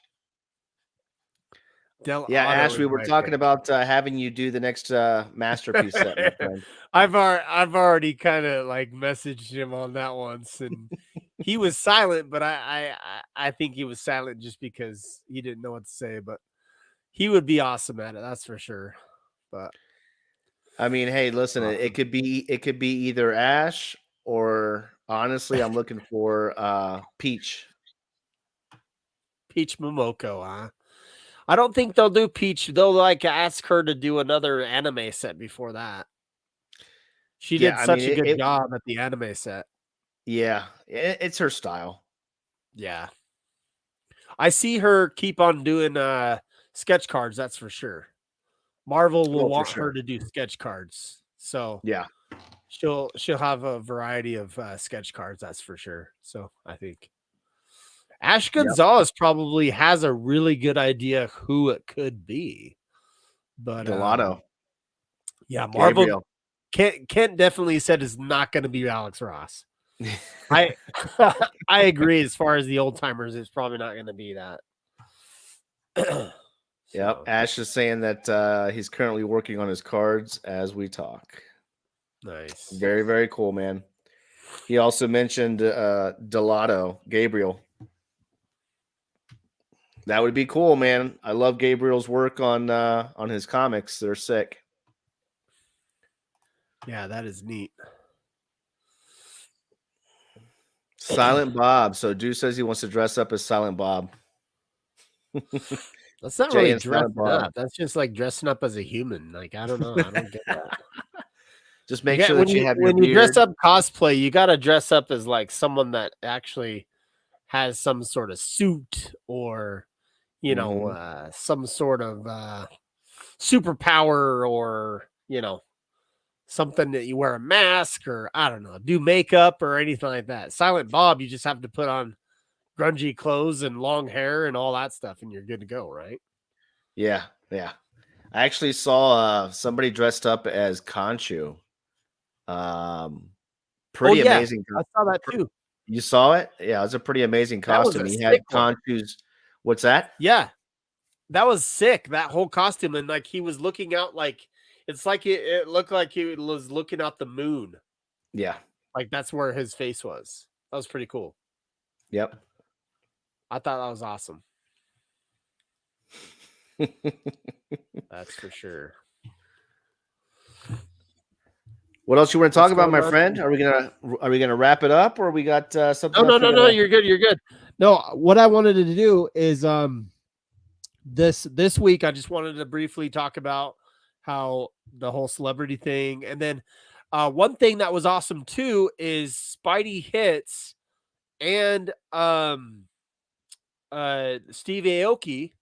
Del Yeah, Auto Ash, is we were my talking pick. about having you do the next masterpiece set, my friend. I've already kind of like messaged him on that once, and he was silent. But I think he was silent just because he didn't know what to say. But he would be awesome at it, that's for sure. But I mean, hey, listen, awesome. it could be either Ash or honestly, I'm looking for Peach. Peach Momoko, huh? I don't think they'll do Peach. They'll like ask her to do another anime set before that. She Yeah, did I mean such a good job at the anime set. it's her style. Yeah. I see her keep on doing sketch cards, that's for sure. Marvel will Oh, for want her sure. to do sketch cards. So Yeah. she'll have a variety of sketch cards, that's for sure. So I think Ash Yep. Gonzalez probably has a really good idea who it could be. But Gelato. yeah, Marvel Gabriel. Kent definitely said it's not going to be Alex Ross. I I agree. As far as the old timers, it's probably not going to be that. Yep. So Ash is saying that he's currently working on his cards as we talk. nice. Very, very cool, man. He also mentioned Gelato, Gabriel. That would be cool, man. I love Gabriel's work on his comics. They're sick. Yeah, that is neat. Silent Bob. So Dew says he wants to dress up as Silent Bob. That's not Jay really and Silent dressing Bob. up. That's just like dressing up as a human. Like I don't know. I don't get that. Just You make get sure that you have your when you dress beard. up cosplay, you got to dress up as like someone that actually has some sort of suit or Mhm. some sort of superpower or something that you wear a mask or I don't know, do makeup or anything like that. Silent Bob, you just have to put on grungy clothes and long hair and all that stuff, and you're good to go, right? Yeah, yeah. I actually saw somebody dressed up as Conchu. Um, Oh pretty yeah, amazing. I saw that too. You saw it? Yeah, it was a pretty amazing That was costume. a He had sick one. Conchu's. What's that? Yeah, that was sick. That whole costume and like he was looking out like it's like it looked like he was looking out the moon. Yeah. Like that's where his face was. That was pretty cool. Yep. I thought that was awesome. That's for sure. What else you want to talk What's about, going my on? friend? Are we gonna wrap it up, or we got something No, else no, we no, no. gotta? You're good. You're good. No, what I wanted to do is this week I just wanted to briefly talk about how the whole celebrity thing, and then one thing that was awesome too is Spidey Hits and Steve Aoki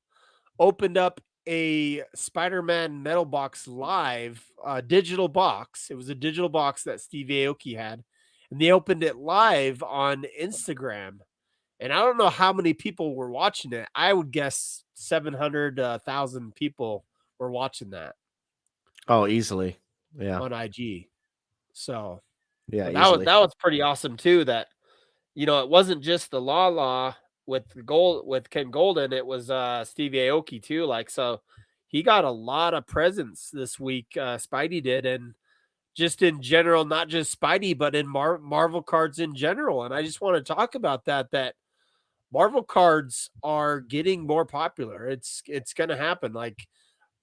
opened up a Spider-Man metal box live digital box. It was a digital box that Steve Aoki had, and they opened it live on Instagram. And I don't know how many people were watching it. I would guess 700,000 people were watching that Oh, easily. Yeah. on IG. So, Yeah. but Easily. that was pretty awesome too. That it wasn't just the La with the gold with Ken Golden. It was Steve Aoki too. Like so, he got a lot of presents this week. Spidey did, and just in general, not just Spidey, but in Marvel cards in general. And I just want to talk about that Marvel cards are getting more popular. It's going to happen. Like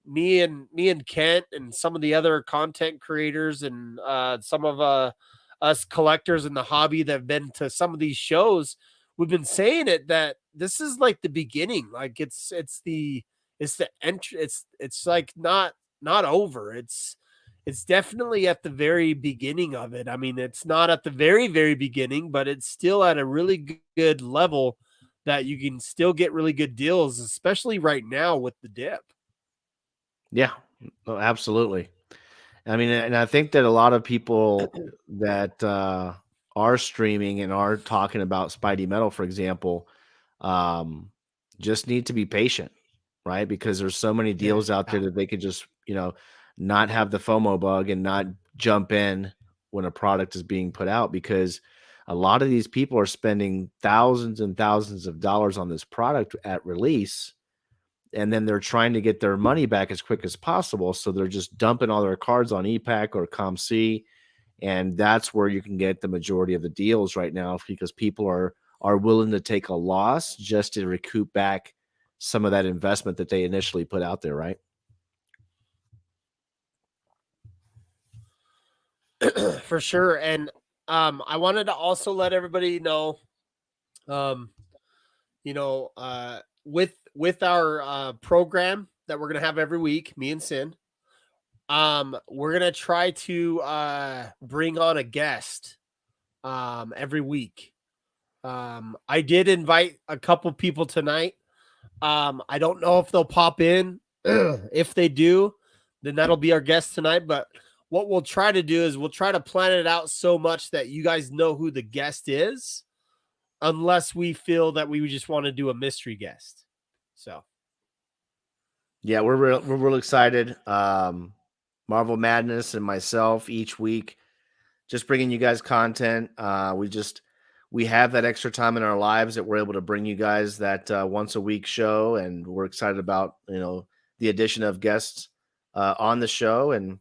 me and Kent and some of the other content creators and some of us collectors in the hobby that have been to some of these shows, we've been saying it that this is like the beginning. Like it's the entry. It's like not over. It's definitely at the very beginning of it. I mean, it's not at the very, very beginning, but it's still at a really good level that you can still get really good deals, especially right now with the dip. Yeah. Oh, absolutely. I mean, and I think that a lot of people that are streaming and are talking about Spidey Metal, for example, um, just need to be patient, right? Because there's so many Yeah. deals out there that they could just, not have the FOMO bug and not jump in when a product is being put out because a lot of these people are spending thousands and thousands of dollars on this product at release and then they're trying to get their money back as quick as possible. So they're just dumping all their cards on ePack or ComC, and that's where you can get the majority of the deals right now because people are willing to take a loss just to recoup back some of that investment that they initially put out there, right? For sure. And I wanted to also let everybody know, with our program that we're gonna have every week, me and Sin, we're gonna try to bring on a guest every week. I did invite a couple people tonight. I don't know if they'll pop in. If they do, then that'll be our guest tonight. But what we'll try to do is we'll try to plan it out so much that you guys know who the guest is, unless we feel that we just want to do a mystery guest. So, Yeah, we're real excited. Marvel Madness and myself each week, just bringing you guys content. We have that extra time in our lives that we're able to bring you guys that once a week show, and we're excited about the addition of guests on the show, and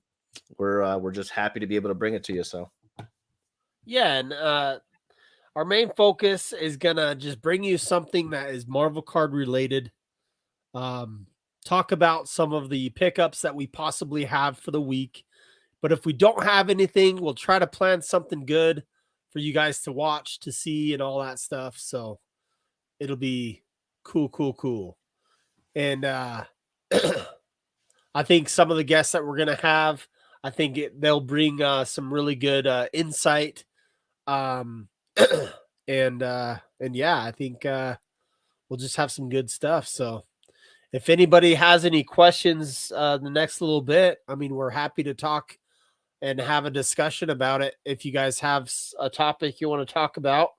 we're just happy to be able to bring it to you. So yeah, and our main focus is gonna just bring you something that is Marvel card related. Talk about some of the pickups that we possibly have for the week. But if we don't have anything, we'll try to plan something good for you guys to watch, to see, and all that stuff. So it'll be cool. And I think some of the guests that we're gonna have, I think they'll bring some really good insight. Um, and yeah, I think we'll just have some good stuff. So if anybody has any questions the next little bit, I mean, we're happy to talk and have a discussion about it. If you guys have a topic you want to talk about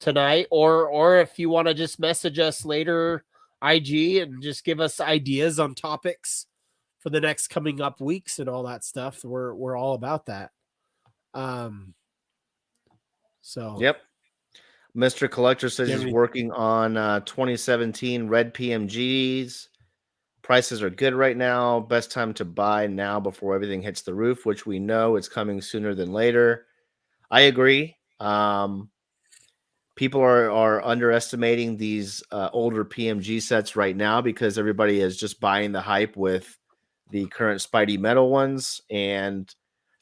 tonight, or if you want to just message us later, IG, and just give us ideas on topics for the next coming up weeks and all that stuff, we're all about that. So yep. Mr. Collector says do you he's have any- working on 2017 red PMGs. Prices are good right now. Best time to buy now before everything hits the roof, which we know it's coming sooner than later. I agree. People are underestimating these older PMG sets right now because everybody is just buying the hype with the current Spidey metal ones, and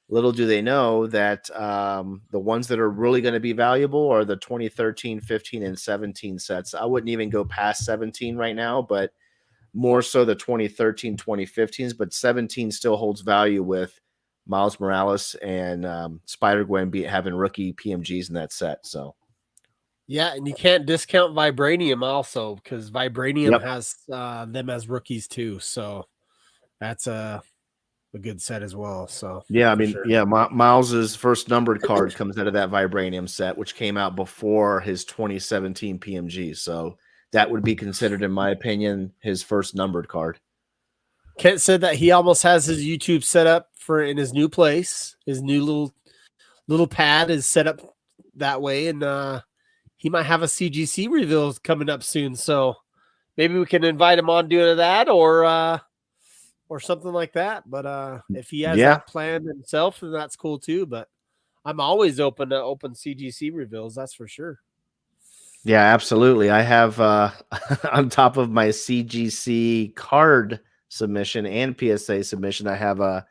little do they know that the ones that are really going to be valuable are the 2013, 15, and 17 sets. I wouldn't even go past 17 right now, but more so the 2013, 2015s, but 17 still holds value with Miles Morales and Spider-Gwen having rookie PMGs in that set. So, yeah, and you can't discount Vibranium also, because Vibranium yep. has them as rookies too. So that's a good set as well. So Yeah, I for mean, sure. yeah, Miles's first numbered card comes out of that Vibranium set, which came out before his 2017 PMG. So that would be considered, in my opinion, his first numbered card. Kent said that he almost has his YouTube set up for in his new place. His new little pad is set up that way, and he might have a CGC reveal coming up soon. So maybe we can invite him on due to that, or something like that. But if he has Yeah, that planned himself, then that's cool too. But I'm always open to open CGC reveals, that's for sure. yeah, absolutely. I have on top of my CGC card submission and PSA submission, I have a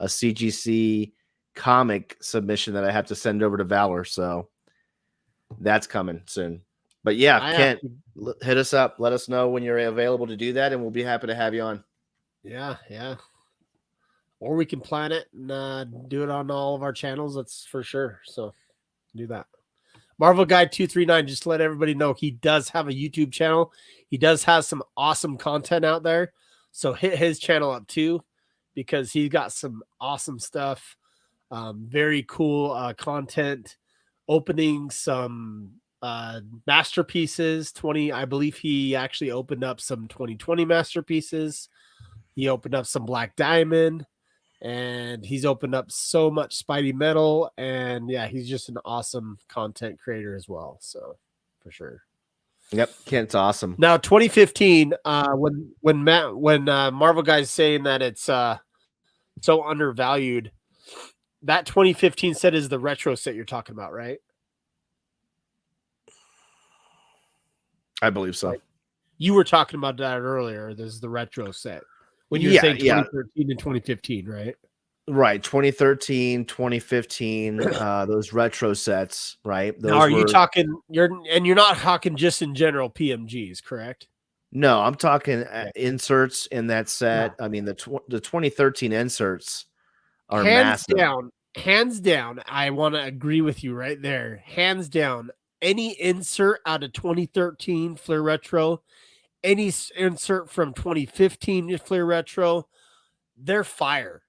CGC comic submission that I have to send over to Valor. So that's coming soon. But yeah, I Kent, actually, hit us up. Let us know when you're available to do that, and we'll be happy to have you on. yeah. Or we can plan it and do it on all of our channels. That's for sure. So do that. Marvel Guy 239, just to let everybody know, he does have a YouTube channel. He does have some awesome content out there. So hit his channel up too, because he got some awesome stuff. Very cool content, opening some masterpieces. 20, I believe he actually opened up some 2020 masterpieces. He opened up some Black Diamond, and he's opened up so much Spidey metal. And yeah, he's just an awesome content creator as well. So for sure. Yep, Kent's awesome. Now, 2015, when Marvel guy's saying that it's so undervalued, that 2015 set is the retro set you're talking about, right? I believe so. Like, you were talking about that earlier. This is the retro set when you were Yeah, saying yeah. 2013 and 2015, right? Right, 2013, 2015, those retro sets, right? Now, Those are you were talking? You're not talking just in general PMGs, correct? no, I'm talking Yeah. inserts in that set. No. I mean, the 2013 inserts are massive. Hands down, I want to agree with you right there. Hands down, any insert out of 2013 Flair Retro, any insert from 2015 Flair Retro, they're fire.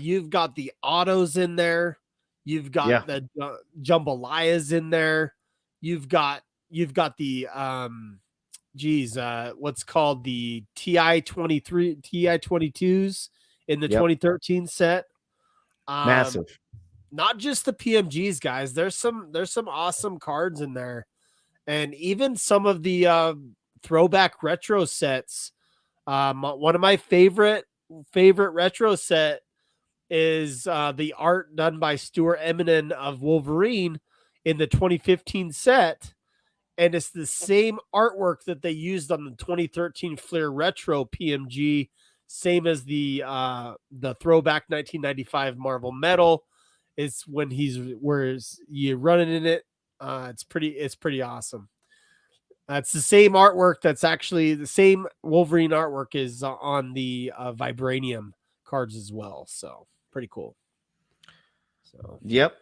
You've got the autos in there, you've Yeah, got the jambalayas in there, you've got the geez, what's called the TI 23 TI 22s in the yep, 2013 set. Um, massive. not just the PMGs, guys. There's some awesome cards in there, and even some of the throwback retro sets. One of my favorite retro set is the art done by Stuart Eminem of Wolverine in the 2015 set, and it's the same artwork that they used on the 2013 Flair Retro PMG, same as the throwback 1995 Marvel Metal. It's when whereas you running in it. It's pretty awesome. It's the same artwork. That's actually the same Wolverine artwork is on the Vibranium cards as well. So pretty cool. So Yep.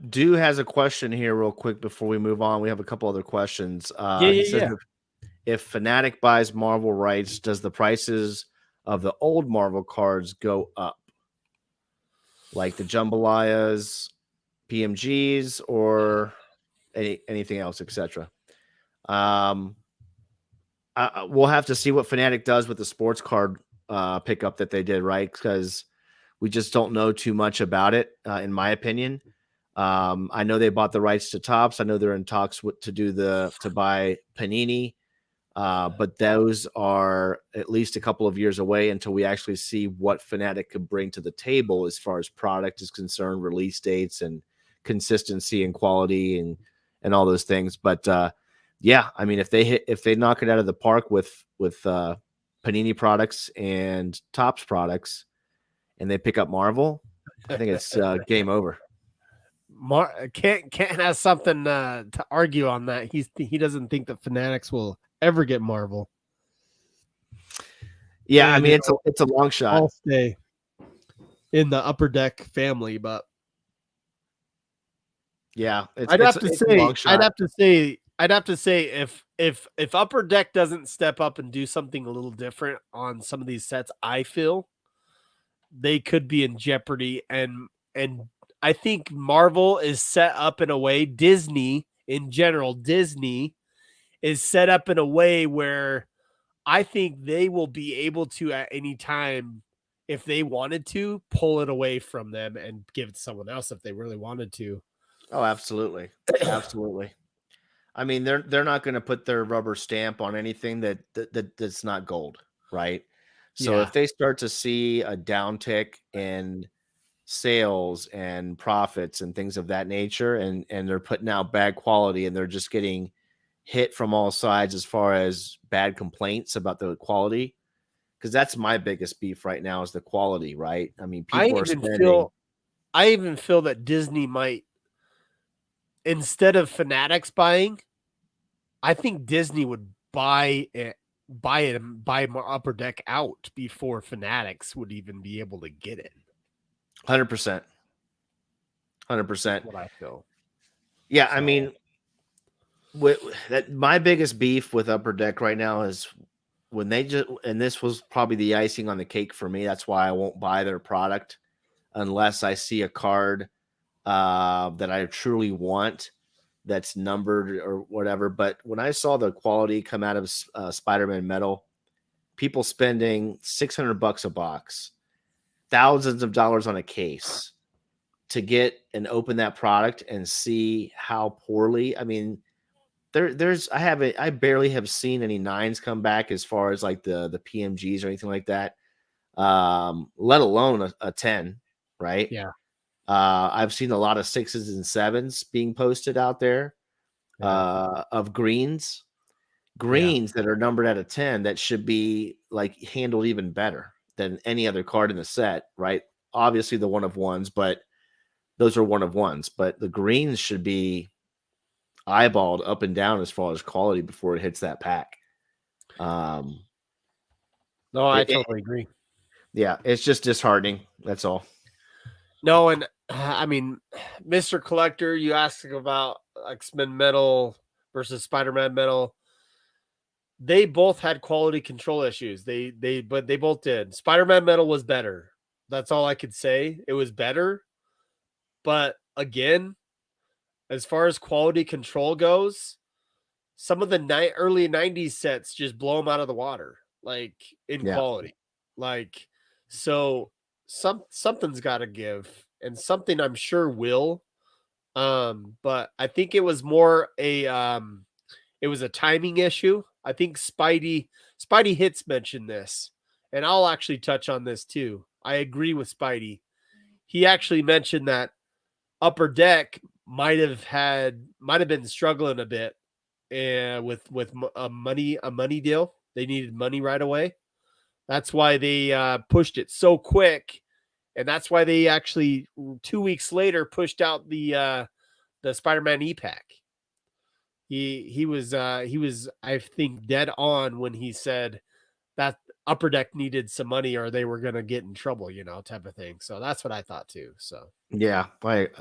Do has a question here real quick before we move on. We have a couple other questions. yeah, He yeah, says yeah. if Fnatic buys Marvel rights, does the prices of the old Marvel cards go up? Like the jambalayas, PMGs, or anything else, etc. Um, we'll have to see what Fnatic does with the sports card pickup that they did, right? Because we just don't know too much about it, in my opinion. I know they bought the rights to Tops. I know they're in talks to buy Panini, but those are at least a couple of years away until we actually see what Fnatic could bring to the table as far as product is concerned, release dates and consistency and quality and all those things. But yeah, I mean, if they knock it out of the park with Panini products and Tops products, and they pick up Marvel, I think it's game over. Kent has something to argue on that. He doesn't think that Fanatics will ever get Marvel. Yeah, I And mean it's a long shot. I'll stay in the Upper Deck family, but Yeah, I'd have to it's a long shot. I'd have to say if Upper Deck doesn't step up and do something a little different on some of these sets, I feel they could be in jeopardy. And I think Marvel is set up in a way, Disney in general, Disney is set up in a way where I think they will be able to at any time, if they wanted to, pull it away from them and give it to someone else if they really wanted to. Oh, absolutely. Absolutely. I mean, they're not going to put their rubber stamp on anything that's not gold, right? So Yeah. if they start to see a downtick in sales and profits and things of that nature, and they're putting out bad quality, and they're just getting hit from all sides as far as bad complaints about the quality, because that's my biggest beef right now is the quality, right? I mean, I people are even spending feel I even feel that Disney might, instead of Fanatics buying, I think Disney would buy Upper Deck out before Fanatics would even be able to get it. 100%, That's 100%. what I feel. Yeah, I So mean, that my biggest beef with Upper Deck right now is when they just, and this was probably the icing on the cake for me. That's why I won't buy their product unless I see a card that I truly want that's numbered or whatever. But when I saw the quality come out of Spider-Man Metal, people spending $600 a box, thousands of dollars on a case to get and open that product and see how poorly. I mean, I barely have seen any 9s come back as far as like the PMGs or anything like that. Let alone a 10, right? Yeah. I've seen a lot of 6s and 7s being posted out there Yeah. of greens Yeah. that are numbered at a 10 that should be like handled even better than any other card in the set, right? Obviously the one of ones, but those are one of ones, but the greens should be eyeballed up and down as far as quality before it hits that pack. Um, No, I it totally agree. yeah, it's just disheartening. That's all. No, and I mean, Mr. Collector, you asked about X-Men Metal versus Spider-Man Metal. They both had quality control issues. But they both did. Spider-Man Metal was better. That's all I could say. It was better. But again, as far as quality control goes, some of the early 90s sets just blow them out of the water, like in Yeah, quality. Like, so something's got to give, and something I'm sure will. But I think it was more it was a timing issue. I think Spidey Hits mentioned this, and I'll actually touch on this too. I agree with Spidey. He actually mentioned that Upper Deck might have been struggling a bit with a money deal. They needed money right away. That's why they pushed it so quick, and that's why they actually 2 weeks later pushed out the Spider-Man E-Pack. He was I think dead on when he said that Upper Deck needed some money or they were gonna get in trouble, type of thing. So that's what I thought too. So yeah,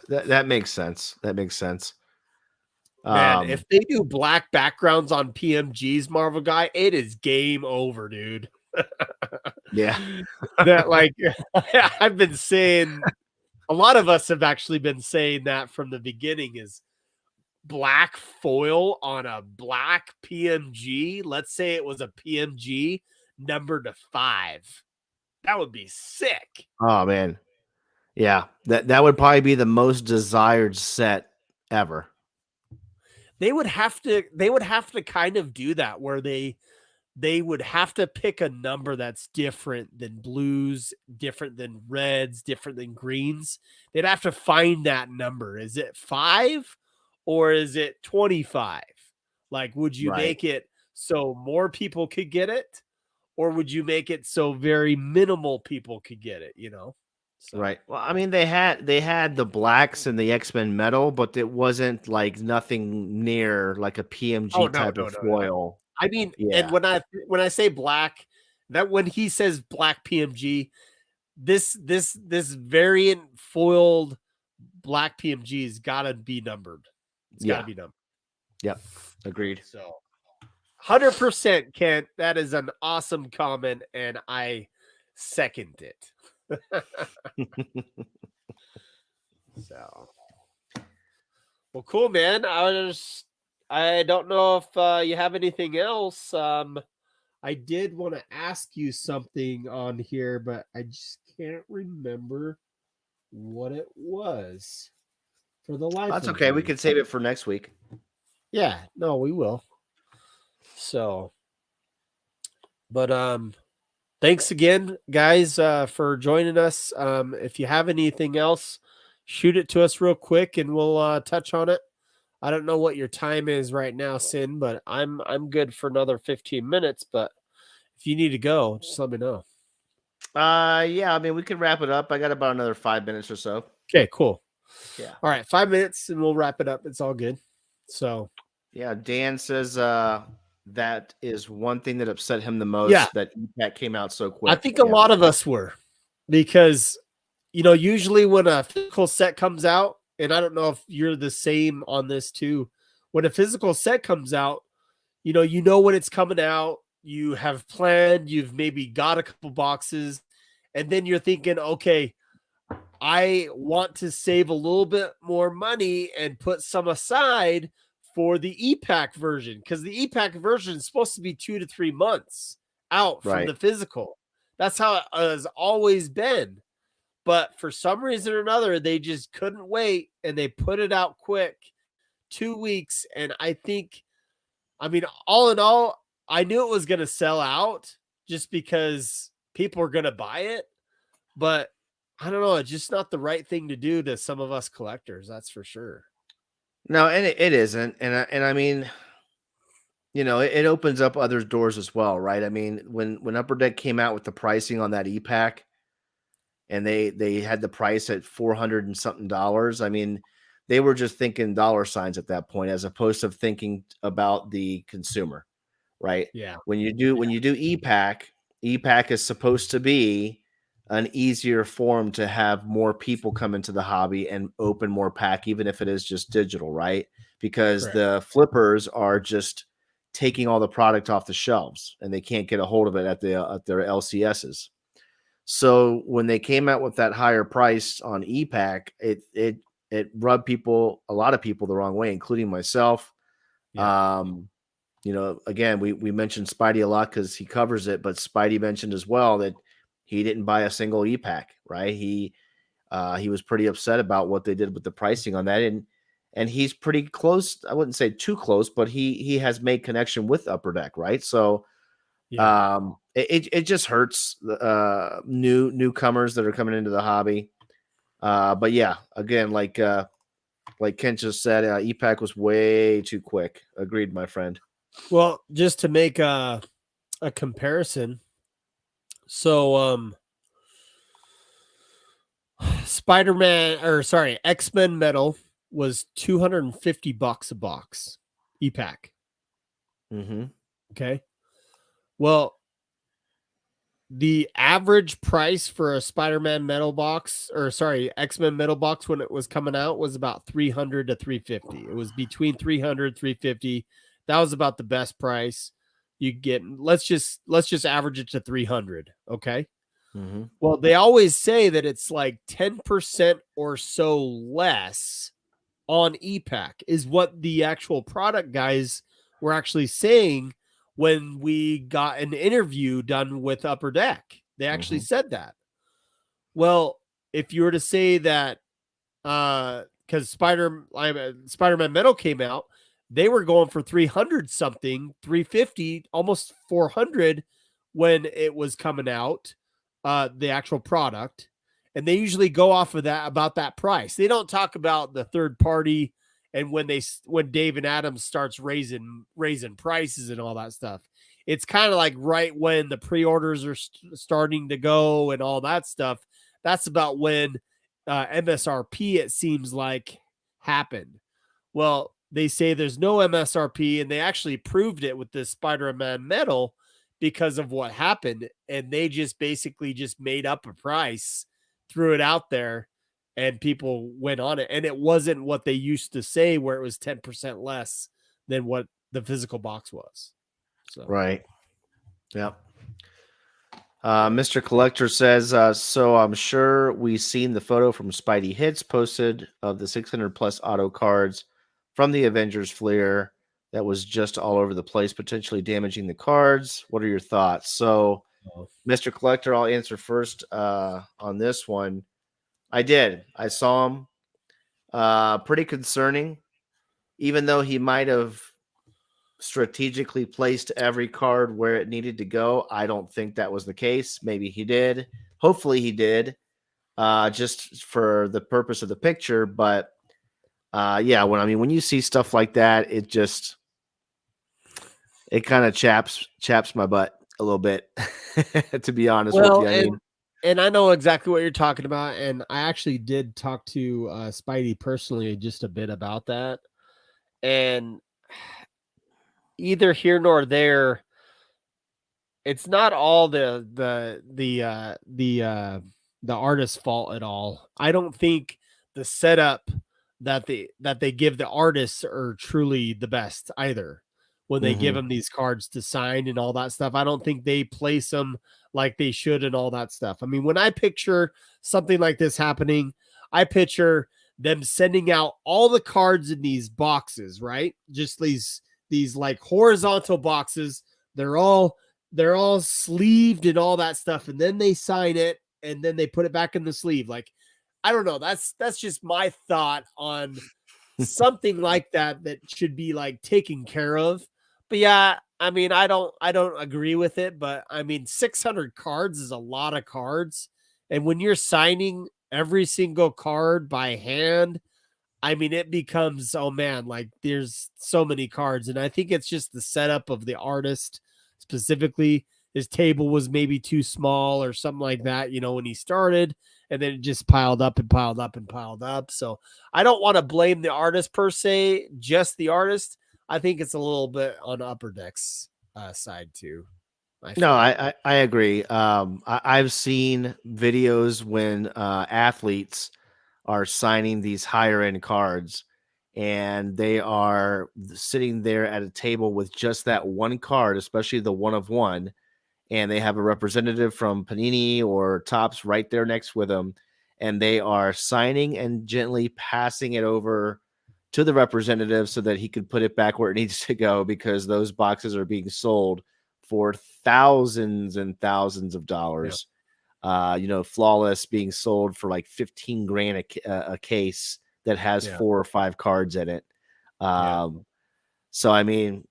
that makes sense. That makes sense. man, Um, if they do black backgrounds on PMG's Marvel guy, it is game over, dude. yeah, That like I've been saying a lot of us have actually been saying that from the beginning is black foil on a black PMG. Let's say it was a PMG numbered to 5. That would be sick. oh man, yeah, that would probably be the most desired set ever. They would have to kind of do that where they would have to pick a number that's different than blues, different than reds, different than greens. They'd have to find that number. Is it 5 or is it 25? Like, would you Right, make it so more people could get it? Or would you make it so very minimal people could get it, So, right. Well, I mean, they had the blacks and the X-Men metal, but it wasn't like nothing near like a oh PMG no, type no, of no, no. foil. I mean, and Yeah, when I say black, that when he says black PMG, this variant foiled black PMG's gotta be numbered. It's gotta yeah, be numbered. yep, agreed. So 100% Kent. That is an awesome comment, and I second it. So well, cool, man. I don't know if you have anything else. I did want to ask you something on here, but I just can't remember what it was for the life That's of okay. We me. can save it for next week. Yeah, no, we will. So, but thanks again, guys, for joining us. If you have anything else, shoot it to us real quick, and we'll touch on it. I don't know what your time is right now, Sin, but I'm good for another 15 minutes. But if you need to go, just let me know. Yeah, I mean, we can wrap it up. I got about another 5 minutes or so. Okay, cool. Yeah. All right, 5 minutes, and we'll wrap it up. It's all good. So, Yeah, Dan says that is one thing that upset him the yeah, most that EPAC came out so I quick. think a Yeah. lot of us were because usually when a physical set comes out, and I don't know if you're the same on this too, when a physical set comes out, you know when it's coming out, you have planned, you've maybe got a couple boxes, and then you're thinking, okay, I want to save a little bit more money and put some aside for the EPAC version because the EPAC version is supposed to be 2 to 3 months out from Right. the physical. That's how it has always been. But for some reason or another, they just couldn't wait and they put it out quick, 2 weeks. And I think I mean, all in all, I knew it was going to sell out just because people are going to buy it. But I don't know. It's just not the right thing to do to some of us collectors. That's for sure. No, and it isn't, and I mean, it opens up other doors as well, right? I mean, when Upper Deck came out with the pricing on that e-pack, and they had the price at 400 and something dollars. I mean, they were just thinking dollar signs at that point, as opposed to thinking about the consumer, right? Yeah. When you do e-pack is supposed to be an easier form to have more people come into the hobby and open more pack, even if it is just digital, right? Because Correct. the flippers are just taking all the product off the shelves and they can't get a hold of it at their LCSs. So when they came out with that higher price on e-pack, it rubbed a lot of people the wrong way, including myself. Yeah. Um, again, we mentioned Spidey a lot because he covers it, but Spidey mentioned as well that he didn't buy a single e-pack, right? He was pretty upset about what they did with the pricing on that, and he's pretty close. I wouldn't say too close, but he has made connection with Upper Deck, right? So Yeah. it just hurts newcomers that are coming into the hobby. But yeah, again, like Kent just said, e-pack was way too quick. Agreed, my friend. Well, just to make a comparison. So, X-Men Metal was $250 a box, e-pack. Mm-hmm. Okay. Well, the average price for a Spider-Man metal box, X-Men metal box when it was coming out was about 300 to 350. It was between 300 350. That was about the best price you get. Let's just average it to 300, okay? Mm-hmm. Well, they always say that it's like 10% or so less on e-pack is what the actual product guys were actually saying when we got an interview done with Upper Deck. They actually Mm-hmm. said that. Well, if you were to say that because Spider-Man Metal came out, they were going for 300 something, 350, almost 400 when it was coming out, the actual product. And they usually go off of that about that price. They don't talk about the third party and when Dave and Adams starts raising prices and all that stuff. It's kind of like right when the pre-orders are starting to go and all that stuff. That's about when MSRP, it seems like, happened. Well, they say there's no MSRP, and they actually proved it with this Spider-Man metal because of what happened. And they just basically just made up a price, threw it out there, and people went on it. And it wasn't what they used to say, where it was 10% less than what the physical box was. So, Right. Yep. Mr. Collector says, so I'm sure we've seen the photo from Spidey Hits posted of the 600 plus auto cards from the Avengers Fleer that was just all over the place, potentially damaging the cards. What are your thoughts? So, Mr. Collector, I'll answer first on this one. I did. I saw him. Pretty concerning, even though he might have strategically placed every card where it needed to go. I don't think that was the case. Maybe he did. Hopefully he did, just for the purpose of the picture. But yeah, when you see stuff like that, it kind of chaps my butt a little bit, to be honest with well, you. I mean, and I know exactly what you're talking about, and I actually did talk to Spidey personally just a bit about that. And either here nor there, it's not all the artist's fault at all. I don't think the setup that they give the artists are truly the best either. When they give mhm. them these cards to sign and all that stuff, I don't think they place them like they should and all that stuff. I mean, when I picture something like this happening, I picture them sending out all the cards in these boxes, right? Just these like horizontal boxes. They're all sleeved and all that stuff, and then they sign it and then they put it back in the sleeve. Like, I don't know. That's just my thought on something like that should be like taken care of. But yeah, I mean, I don't agree with it, but I mean, 600 cards is a lot of cards. And when you're signing every single card by hand, I mean, it becomes, oh man, like there's so many cards. And I think it's just the setup of the artist specifically. His table was maybe too small or something like that, when he started. And then it just piled up and piled up and piled up. So I don't want to blame the artist per se, just the artist. I think it's a little bit on Upper Deck's side too, I No, feel. I agree. I've seen videos when athletes are signing these higher end cards, and they are sitting there at a table with just that one card, especially the one of one, and they have a representative from Panini or Topps right there next with them, and they are signing and gently passing it over to the representative so that he could put it back where it needs to go because those boxes are being sold for thousands and thousands of Yeah. dollars. Flawless being sold for like 15 grand a case that has Yeah. 4 or 5 cards in it. Yeah. So I mean,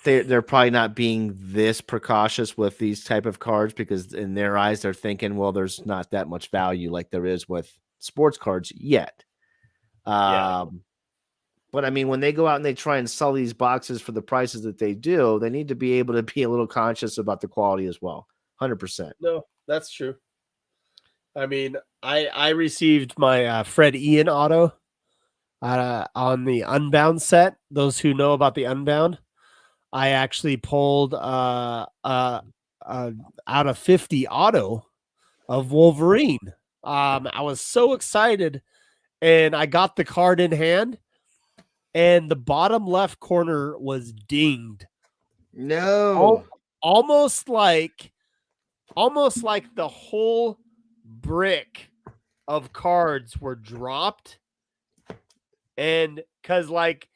they're probably not being this precautious with these type of cards because in their eyes they're thinking, well, there's not that much value like there is with sports cards yet. Yeah. Um, but I mean, when they go out and they try and sell these boxes for the prices that they do, they need to be able to be a little conscious about the quality as well. 100%. No, that's true. I mean, I received my Fred Ian auto on the Unbound set. Those who know about the Unbound, I actually pulled out of 50 auto of Wolverine. I was so excited, and I got the card in hand, and the bottom left corner was dinged, No. Al- almost like almost like the whole brick of cards were dropped. And because, like,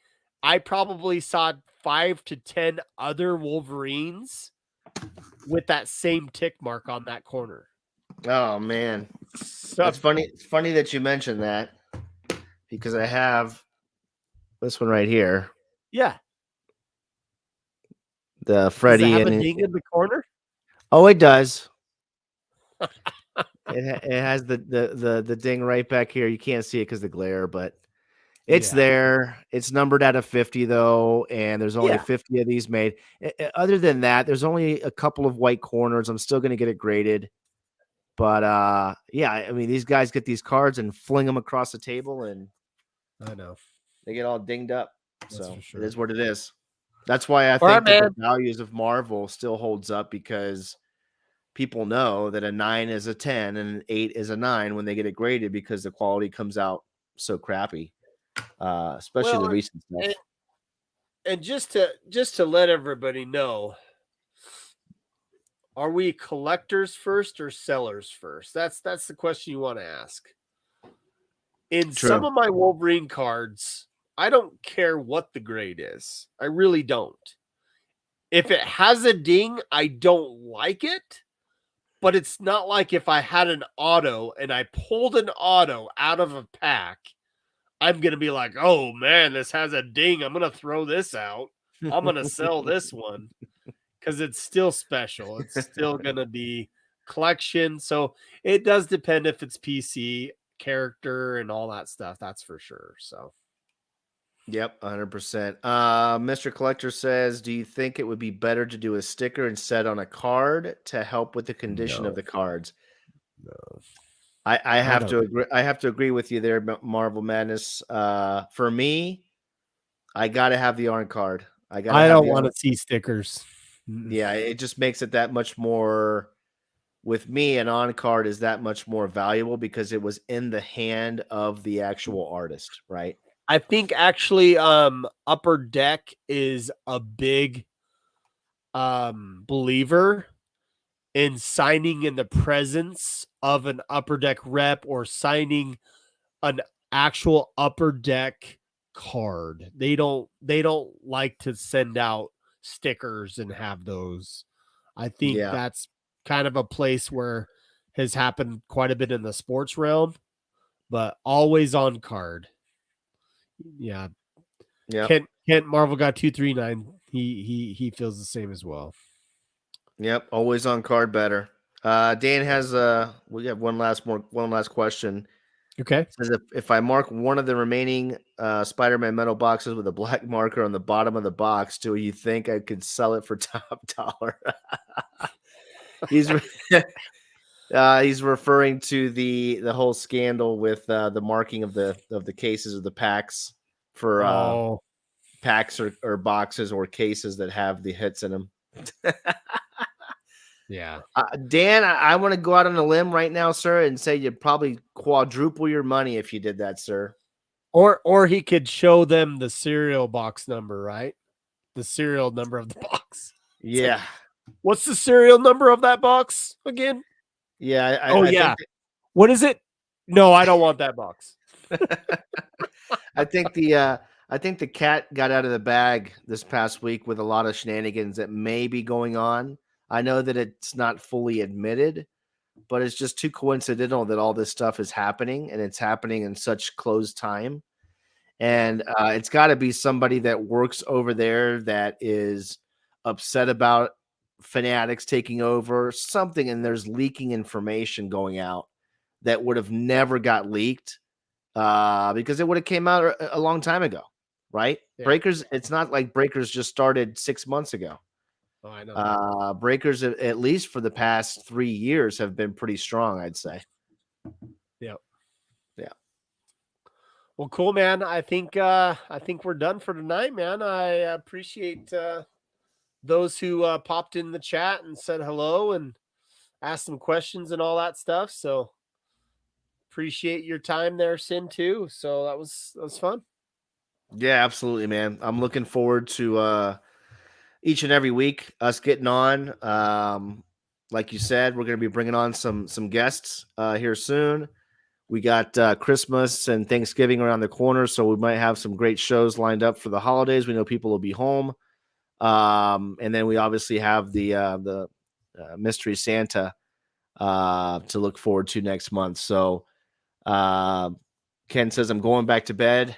I probably saw 5 to 10 other Wolverines with that same tick mark on that corner. Oh man. So, That's funny. It's funny that you mentioned that because I have this one right here. yeah. The Does it Freddie have a and ding in the corner? oh, it does. It has the ding right back here. You can't see it because the glare, but it's Yeah. there. It's numbered out of 50 though, and there's only Yeah. 50 of these made. Other than that, there's only a couple of white corners. I'm still gonna get it graded. But yeah, I mean, these guys get these cards and fling them across the table, and I know. they get all dinged up. That's So for it sure. is what it is. That's why I All right, think that the man. values of Marvel still holds up because people know that a 9 is a 10 and an 8 is a 9 when they get it graded because the quality comes out so crappy, especially the Well, recent and, stuff. and just to let everybody know, are we collectors first or sellers first? That's the question you want to ask. In some True. of my Wolverine cards, I don't care what the grade is. I really don't. If it has a ding, I don't like it, but it's not like if I had an auto and I pulled an auto out of a pack, I'm going to be like, "Oh man, this has a ding. I'm going to throw this out. I'm going to sell this one." Because it's still special. It's still gonna be collection. So it does depend if it's PC character and all that stuff. That's for sure. So Yep, 100%. Mr. Collector says, "Do you think it would be better to do a sticker instead on a card to help with the condition of no, the cards?" no, I I have don't. to agree. I have to agree with you there, Marvel Madness. For me, I got to have the on card. I got to I have don't the want on. to see stickers. Mm-mm. Yeah, it just makes it that much more. With me, an on card is that much more valuable because it was in the hand of the actual artist, right? I think actually, Upper Deck is a big believer in signing in the presence of an Upper Deck rep or signing an actual Upper Deck card. They don't like to send out stickers and have those. I think Yeah. that's kind of a place where has happened quite a bit in the sports realm, but always on card. Yeah. Yep. Kent Marvel got 239. He feels the same as well. Yep, always on card better. Dan has we have one last question. Okay. It says if I mark one of the remaining Spider-Man metal boxes with a black marker on the bottom of the box, do you think I could sell it for top dollar? he's he's referring to the whole scandal with the marking of the cases of the packs for Oh, packs or boxes or cases that have the hits in them. yeah. Dan, I want to go out on a limb right now, sir, and say you'd probably quadruple your money if you did that, sir. Or he could show them the serial box number, right? The serial number of the box. Yeah, Like, what's the serial number of that box again? yeah. Oh, I yeah. think What is it? No, I don't want that box. I think the cat got out of the bag this past week with a lot of shenanigans that may be going on. I know that it's not fully admitted, but it's just too coincidental that all this stuff is happening and it's happening in such close time. And it's got to be somebody that works over there that is upset about fanatics taking over something, and there's leaking information going out that would have never got leaked because it would have came out a long time ago, right? Yeah. Breakers, it's not like Breakers just started 6 months ago. Oh, I know. Breakers, at least for the past 3 years, have been pretty strong, I'd say. Yeah. Yeah. Well, cool, man. I think we're done for tonight, man. I appreciate those who popped in the chat and said hello and asked some questions and all that stuff. So appreciate your time there, Sin, too. So that was fun. Yeah, absolutely, man. I'm looking forward to each and every week us getting on. Like you said, we're going to be bringing on some guests here soon. We got Christmas and Thanksgiving around the corner, so we might have some great shows lined up for the holidays. We know people will be home, and then we obviously have the Mystery Santa to look forward to next month. So Ken says I'm going back to bed.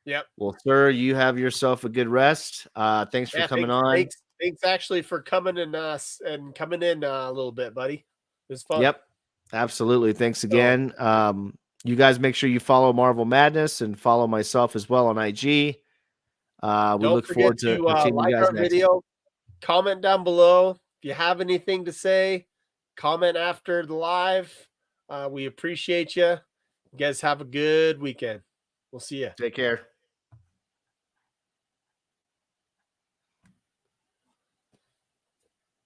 Yep. Well, sir, you have yourself a good rest. Thanks for coming on. Thanks actually for coming in a little bit, buddy. It was fun. Yep, absolutely. Thanks again. You guys make sure you follow Marvel Madness and follow myself as well on IG. We look forward to seeing you guys our next. video. Comment down below if you have anything to say. Comment after the live. We appreciate you. You guys have a good weekend. We'll see you. Take care.